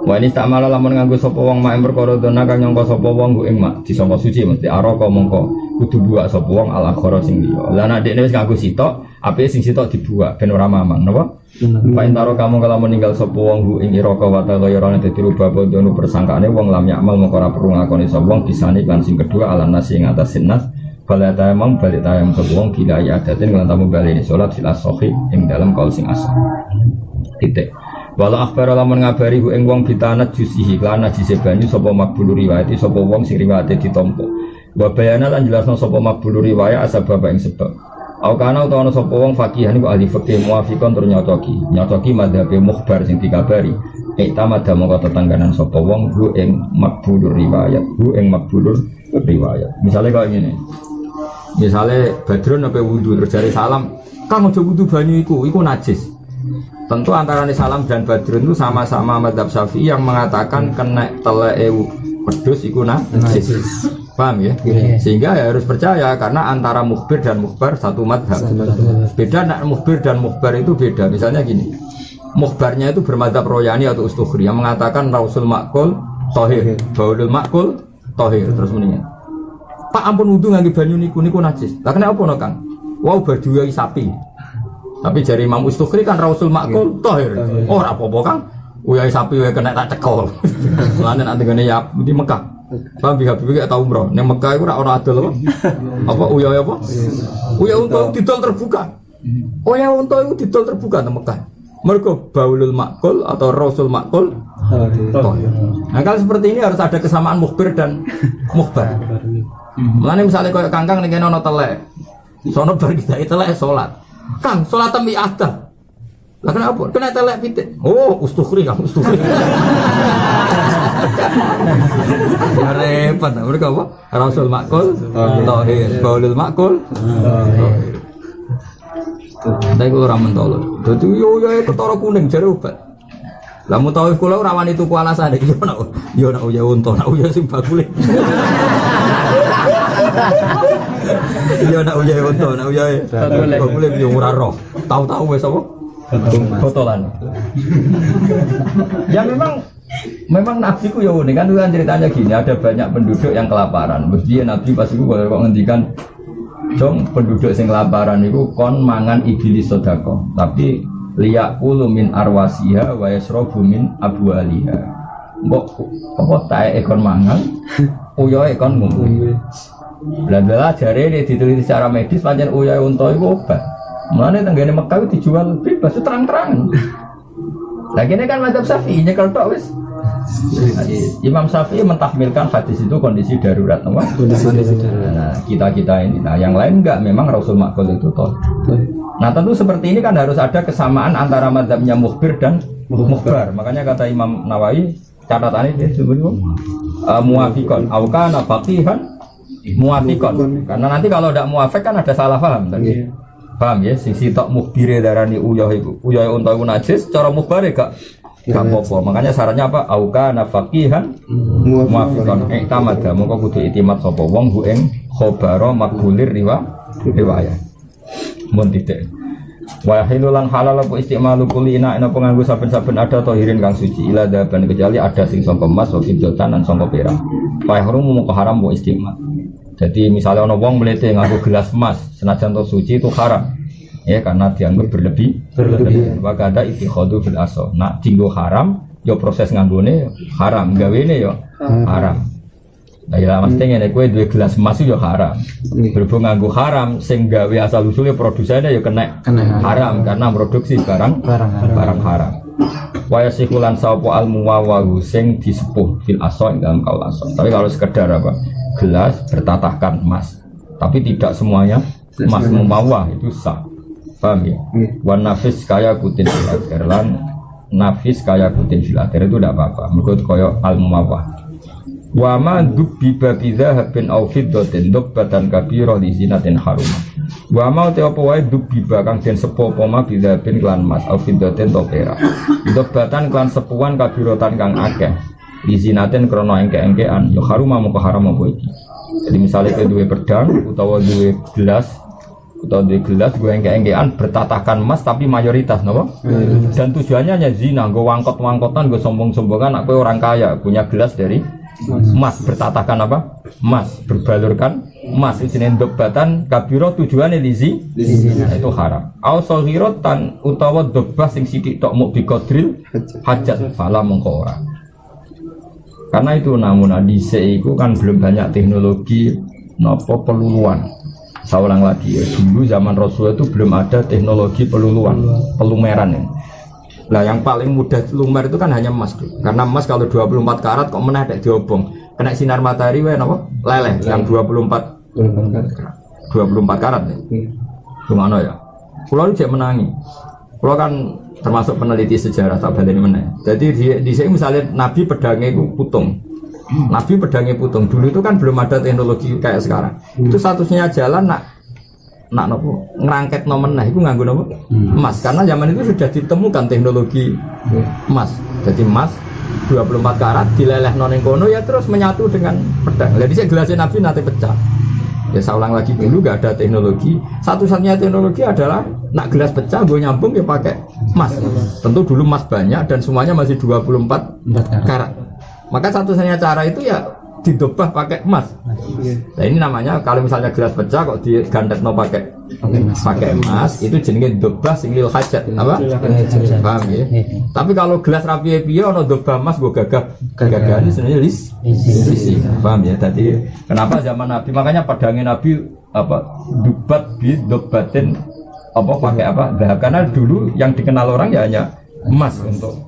Wa ini tak malah lamun nganggo sapa wong mak perkara dona kang nyangka sapa wong ku ing mak disangka suci mesti araka mongko kudu buak sapa wong al akhara sing liya. Lah nek dekne wis nganggo sitok, ape sing sitok dibuak ben ora mamang, napa? Pak intaro kamu kalau meninggal sapa wong ku ing iraka wa ta ghayrane dadi rubah bodono persangkaane wong lam yakmal mongko ora perlu ngakoni sapa wong disani lan sing kedua ala nasi ing atas sinas balik tayamum sapa wong bila ya adaten lan tamu bali salat sila sahih ing dalam kaul sing asal. Titik. Walau akhbar lamun ngabari ku ing wong bitanat jusihi lan najise banyu sapa makbul riwayat sapa wong sing riwayate ditampa. Wa bayana lan jelasno sapa makbul riwayat asbab ing sebab. Au kana utawa sapa wong faqihan iku ahli fikih muafiqon tur nyocoki madzhabe mukhbar sing dikabari. Tamada mongko tetangganan sapa wong ku ing makbul riwayat, Misalnya kaya ngene. Misalnya Badrun apa wudu terus jari salam Kang aja wudu banyu iku najis. Tentu antara Salam dan Badrun itu sama-sama mazhab Syafi'i yang mengatakan kena teleke wedhus iku najis. Paham ya? Sehingga ya harus percaya karena antara mukhbir dan mukhbar satu mazhab. Beda nak mukhbir dan mukhbar itu beda. Misalnya gini. Mukhbarnya itu bermadzhab royani atau ustukhri yang mengatakan rausul makul tohir, baulul makul tohir terus mendingan. Pak ampun wudu nganggo banyu niku najis. Lah kenapa ono Kang? Wow berjuai sapi. Tapi jari Imam Ustukhri kan rausul makul tohir. Oh ora apa-apa Kang. Uyai sapi wae kena tak cekol. Lan nek ngene ya di Mekah. Paham biha-biha gak tau umroh. Ning Mekah iku ora ono adol apa? Apa uyai apa? Uyai unta didol terbuka. Uyai unta iku didol terbuka nang Mekah. Mergo baulul makul atau rausul makul. Nah kalau seperti ini harus ada kesamaan mukhbir dan mukhbar. Mulane misalnya koyo kangkang ning kene ana telek. Sono bar kita telek salat. Kang, salat mi ada. Lah kenapa? Kena telek pitik. Oh, ustukhri Kang, ustukhri. Ya repot, mereka apa? Rausul makul, tohir, baulul makul. Tapi kalau orang mentolong, jadi yo ketara kuning jare obat. Lah mutawif kula ora wani tuku alasane iki yo nak uya unta, nak uya sing bakule. Yo nak uya unta, nak uya bakule yo ora roh. Tahu-tahu wis apa? Botolan. Ya memang Nabi ku yo unik kan ceritanya gini, ada banyak penduduk yang kelaparan. Mesti Nabi pas iku kok ngendikan dong penduduk sing kelaparan itu kon mangan iblis sodako tapi liyakulu min arwasiha wa yasrobu min abwaliha mbok apa tae ekon mangan uyoe kon ngombe bla-bla jare ini diteliti secara medis pancen uyoe unta iku obat mulane tenggene Mekah dijual bebas terang-terangan lah kene kan mazhab Syafi'i nyekel tok wis Imam Syafi'i mentahmilkan hadis itu kondisi darurat, kondisi darurat. Nah, kita ini, nah yang lain enggak, memang Rasul Makul itu toh. Nah tentu seperti ini kan harus ada kesamaan antara mazhabnya mukhbir dan mukhbar. Makanya kata Imam Nawawi catatannya dia sebutnya muafikon, awkana faqihan muafikon. Karena nanti kalau tidak muafik kan ada salah paham tadi. Paham ya? Sisi tok mukhbire darani uyah unta iku najis, cara mukhbare gak apa-apa. Makanya syaratnya apa? Auka nafaqihan muafiqan iktamada. Mongko kudu itimat sapa wong hu ing khabara makbulir riwayat. Mun titik. Wa hilulan halal apa istimalu kulli ina penganggo saben-saben ada tahirin kang suci ila daban kecuali ada sing sangka emas wa fidatan lan sangka perak. Fa harum mongko haram wa istimal. Jadi misalnya ana wong mlete nganggo gelas emas senajan to suci itu haram. Ya karena dianggap berlebih. Maka ada ittikhadu fil aso. Nak tinggo haram, yo proses nganggone haram, gawene yo haram. Lah ya mesti ngene kowe duwe gelas emas yo haram. Berhubung nganggo haram sing gawe asal usule produsennya yo kena haram karena produksi barang haram. Wa yasikulan sapa al muwawahu sing disepuh fil aso ing dalam kaul aso. Tapi kalau sekedar apa? Gelas bertatahkan emas. Tapi tidak semuanya emas mumawah itu sah. Paham ya? Wan nafis kaya kutin fil akhir lan nafis kaya kutin fil akhir itu tidak apa-apa. Menurut koyo al mumawah. Wa ma dubbi babidha habin au fiddatin dubbatan kabira di zinatin haruma. Wa ma te apa wae dubbi bakang den sepo apa ma bidhabin klan mas au fiddatin to perak. Dubbatan klan sepuan kabirotan kang akeh. Di zinatin krana engke-engkean ya haruma moko haram apa iki. Jadi misalnya ke duwe pedang utawa duwe gelas atau di gelas gue engke-engkean bertatahkan emas tapi mayoritas nopo dan tujuannya hanya zina gue wangkot-wangkotan gue sombong-sombongan aku orang kaya punya gelas dari emas bertatahkan apa emas berbalurkan emas itu jenis dobatan kabiro tujuannya di zina itu haram au sohirotan utawa dobah sing sidik tok muk bikodril hajat fala mengko ora karena itu namun adise itu kan belum banyak teknologi nopo peluluan. Saya ulang lagi ya, dulu zaman Rasul itu belum ada teknologi pelumeran ya. Nah yang paling mudah lumer itu kan hanya emas karena emas kalau 24 karat kok menedek diobong kena sinar matahari wae napa leleh yang 24 karat ya. Gimana ya? Kulo cek menangi. Kulo kan termasuk peneliti sejarah tak baleni meneh. Jadi di sini misalnya Nabi pedangnya itu putung. Nabi pedangnya putung dulu itu kan belum ada teknologi kayak sekarang. Itu statusnya jalan nak nak nopo ngerangket nomen nah itu nganggo nopo emas karena zaman itu sudah ditemukan teknologi emas. Jadi emas 24 karat dileleh noning kono ya terus menyatu dengan pedang. Jadi saya gelasnya Nabi nanti pecah. Ya saya ulang lagi dulu gak ada teknologi. Satu-satunya teknologi adalah nak gelas pecah gue nyambung ya pakai emas. Tentu dulu emas banyak dan semuanya masih 24 karat. Maka satu-satunya cara itu ya didobah pakai emas. Nah ini namanya kalau misalnya gelas pecah kok digandet no pakai emas itu jenenge dobah singlil hajat apa? Paham ya? Tapi kalau gelas rapi piye ono dobah emas gue gagah ini sebenarnya lisi. Paham ya? Tadi kenapa zaman Nabi makanya pedangnya Nabi apa dubat bi dobatin apa pakai apa? Dahab karena dulu yang dikenal orang ya hanya emas untuk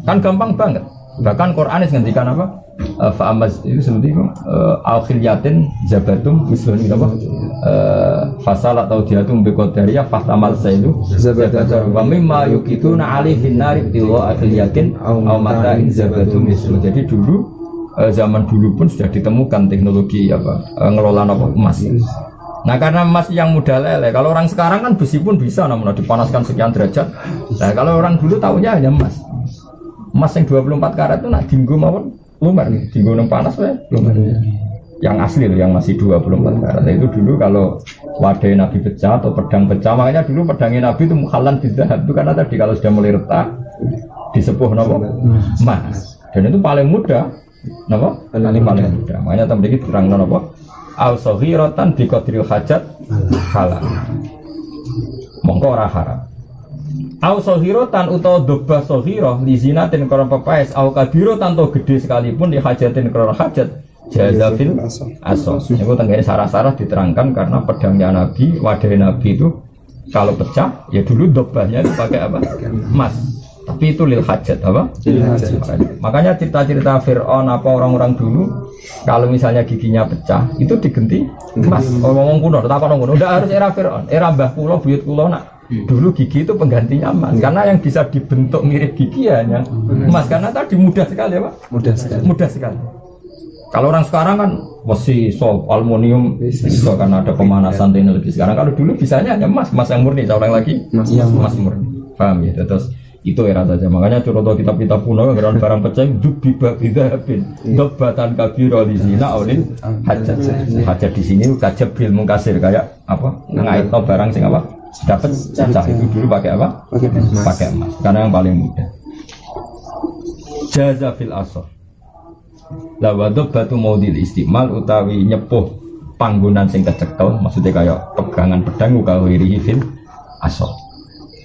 kan gampang banget. Bahkan Quran ngendikan apa? Fa'amaz itu seperti itu al-khilyatin jabatum misalnya gitu apa? Fasal atau diatum biqadariyah fahtamal sailu zabatum wa mimma yukituna ali finnari biwa al-khilyatin aw mata'in zabatum mislu. Jadi dulu zaman dulu pun sudah ditemukan teknologi apa ngelola apa emas. Nah karena emas yang mudah leleh, kalau orang sekarang kan besi pun bisa namun dipanaskan sekian derajat. Nah kalau orang dulu tahunya hanya emas. Emas yang 24 karat itu nak dinggo mawon lumer nih, dinggo nang panas ya lumer. Yang asli loh, yang masih 24 karat. Itu dulu kalau wadah Nabi pecah atau pedang pecah, makanya dulu pedangnya Nabi itu mukhalan bidhahab itu karena tadi kalau sudah mulai retak disepuh nopo emas. Dan itu paling mudah, nopo? Paling mudah. Makanya tambah dikit terang nopo? Al saghiratan bi qadril hajat halal. Mongko ora haram. Au sohirotan utawa dobah sohiroh li zinatin krono pepaes au kabirotan to gede sekalipun di hajatin krono hajat jazafil aso. Ini tenggene sarah-sarah diterangkan karena pedangnya Nabi, wadah Nabi itu kalau pecah ya dulu dobahnya itu pakai apa? Emas. Tapi itu lil hajat apa? Makanya cerita-cerita Fir'aun apa orang-orang dulu kalau misalnya giginya pecah itu digenti emas. Ngomong kuno, takon kuno. Udah harus era Fir'aun, era Mbah Kulo, buyut Kulo nak. Dulu gigi itu penggantinya emas karena yang bisa dibentuk mirip gigi hanya emas karena tadi mudah sekali apa? Mudah sekali. Kalau orang sekarang kan masih aluminium bisa karena ada pemanasan teknologi sekarang. Kalau dulu bisanya hanya emas yang murni. Saya ulang lagi emas murni. Paham ya? Terus itu era saja. Makanya contoh kitab-kitab kuno yang barang pecah dubibah bidahabin dobatan kabiro di sini oleh hajat di sini kajab bil mungkasir kayak apa? Ngait no barang sing apa? Dapat pecah itu dulu pakai apa? Pakai emas karena yang paling mudah. Jaza fil asor. Lawadub batu maudil istimal utawi nyepuh panggonan sing kecekel maksudnya kayak pegangan pedang ukawiri fil asor.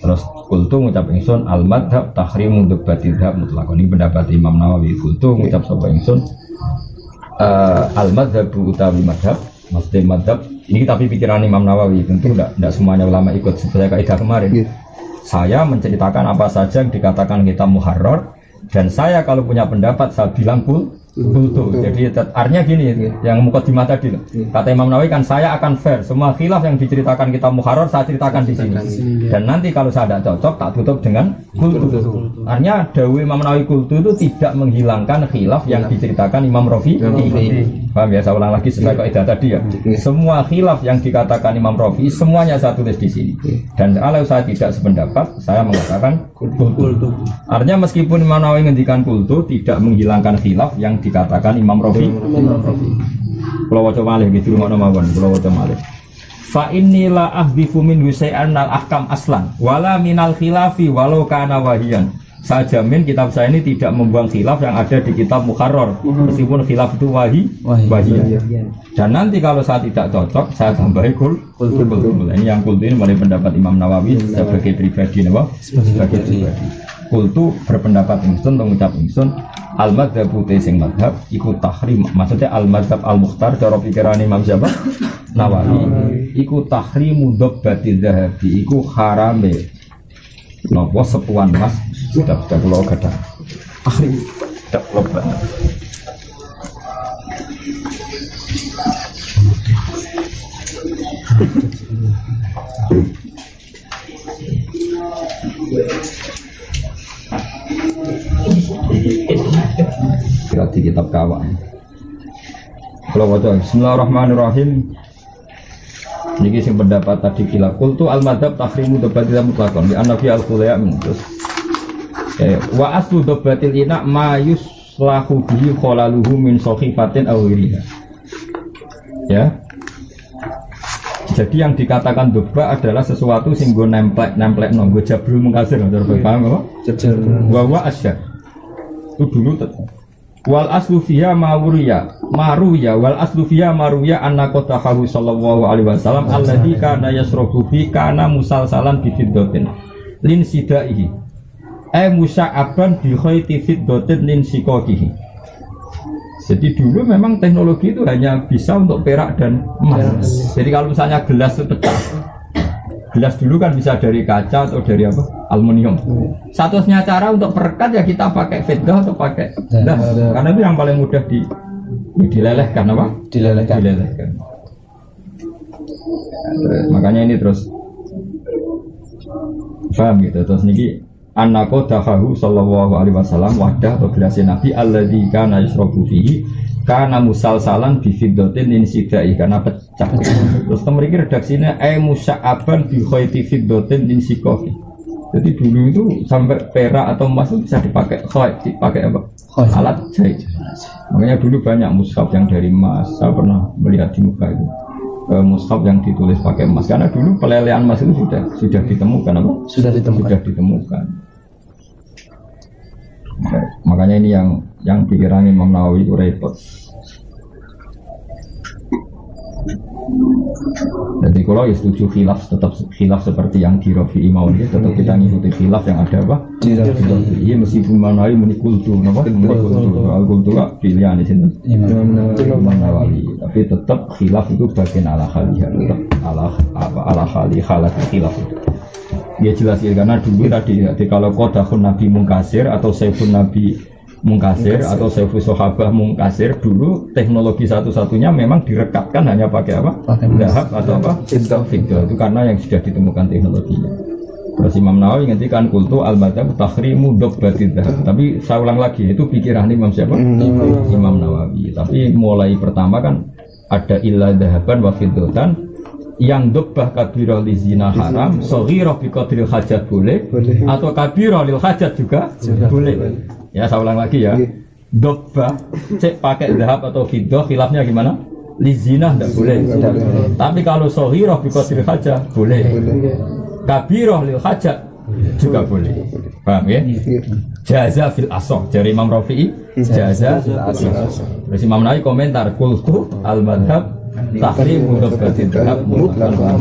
Terus kultu ngucap ingsun al madhab tahrimu dubbatil dhab mutlaqan. Ini pendapat Imam Nawawi. Kultu ngucap sapa ingsun al madhab utawi madhab maksudnya madhab ini tapi pikiran Imam Nawawi tentu tidak semuanya ulama ikut seperti kaidah kemarin. Saya menceritakan apa saja yang dikatakan kita muharrar dan saya kalau punya pendapat saya bilang kultu. Jadi artinya gini yang mukadimah tadi loh. Kata Imam Nawawi kan saya akan fair semua khilaf yang diceritakan kita muharrar saya ceritakan di sini. Dan nanti kalau saya tidak cocok tak tutup dengan kultu. Artinya dawuh Imam Nawawi kultu itu tidak menghilangkan khilaf yang diceritakan Imam Rafi. Paham ya? Saya ulang lagi sesuai kaidah tadi ya. Semua khilaf yang dikatakan Imam Rafi semuanya saya tulis di sini. Dan kalau saya tidak sependapat, saya mengatakan kultu. Artinya meskipun Imam Nawawi ngendikan kultu tidak menghilangkan khilaf yang dikatakan Imam Rafi. Kalau waca malih gitu ngono mawon, kalau waca malih. Fa inni la ahdifu min husai'an al ahkam aslan wala minal khilafi walau kana wahiyan. Saya jamin kitab saya ini tidak membuang khilaf yang ada di kitab Muharrar meskipun khilaf itu wahiyah. Dan nanti kalau saya tidak cocok saya tambahi kultu. Ini yang kultu ini mulai pendapat Imam Nawawi sebagai pribadi sebagai pribadi. Kultu berpendapat ingsun mengucap ingsun al madhab sing madhab iku tahrim maksudnya al madhab al mukhtar cara pikiran Imam Nawawi iku tahrimu dobbatil dhahabi iku harame nopo sepuan mas sudah pulau gadang tahrim tidak lobat. Di kitab kawan. Kalau baca Bismillahirrahmanirrahim. Niki sing pendapat tadi khilaf. Qultu al-madzhab tahrimu dobbatil mutlaqan di anafi al-khulaya terus. Wa aslu dobbatil ina ma yuslahu bihi khalaluhu min sahifatin aw ghiriha. Ya. Jadi yang dikatakan dobba adalah sesuatu sing go nemplek nonggo jabrul mungkasir, paham apa? Wa asyar. Itu dulu wal aslu fiha maruya wal aslu fiha maruya anna qatahu sallallahu alaihi wasallam alladzi kana yasrabu fi kana musalsalan bi fiddatin lin sidaihi musa'aban bi khayti fiddatin lin sikokihi. Jadi dulu memang teknologi itu hanya bisa untuk perak dan emas. Jadi kalau misalnya gelas itu pecah, gelas dulu kan bisa dari kaca atau dari apa? Aluminium. Satu-satunya cara untuk perekat ya kita pakai fiddah atau pakai dah. Karena itu yang paling mudah dilelehkan apa? Dilelehkan. Makanya ini terus paham gitu. Terus niki Anako dahahu sallallahu alaihi wasallam wadah atau gelasnya Nabi alladzi kana yasrabu fihi kana musalsalan bi fiddatin min sidai karena pecah. Terus mriki redaksinya musa'aban bi khayti fiddatin min sikofi. Jadi dulu itu sampai perak atau emas itu bisa dipakai dipakai apa? Alat jahit. Makanya dulu banyak mushaf yang dari emas. Saya pernah melihat di muka itu. Mushaf yang ditulis pakai emas karena dulu pelelehan emas itu sudah ditemukan apa? Sudah ditemukan. Makanya ini yang pikiran Imam Nawawi itu repot. Jadi kalau ya setuju khilaf, tetap khilaf seperti yang di Rafi'i mau ini, tetap kita ngikuti khilaf yang ada apa? Di Rafi'i meskipun Imam Nawawi menikultu, kultu lah pilihan di sini. Imam Nawawi, tapi tetap khilaf itu bagian ala khaliyah, ala khaliyah khilaf itu. Dia jelas ya, karena dulu tadi kalau qadahun Nabi mungkasir atau saifun Nabi mungkasir atau saifus sahabah mungkasir, dulu teknologi satu-satunya memang direkatkan hanya pakai apa? Zahab atau apa? Fiddah. Itu karena yang sudah ditemukan teknologinya. Terus Imam Nawawi ngendikan kultu al-madzhab tahrimu dobbatid zahab. Tapi saya ulang lagi, itu pikiran Imam siapa? Imam Nawawi. Tapi mulai pertama kan ada illa zahaban wa fiddatan. Yang dobbah kabirah li zina haram, soghirah bi qadril hajat boleh, atau kabirah lil hajat juga boleh. Ya saya ulang lagi ya. Dobbah cek pakai zahab atau fiddah khilafnya gimana? Li zina tidak boleh. Tapi kalau soghirah bi qadril hajat boleh. Kabirah lil hajat juga boleh. Paham ya? Jaza fil asok dari Imam Rafi'i, jaza fil asok. Terus Imam Nawawi komentar kultu al-madhab tahrimu dobbatil zahab mutlaqan.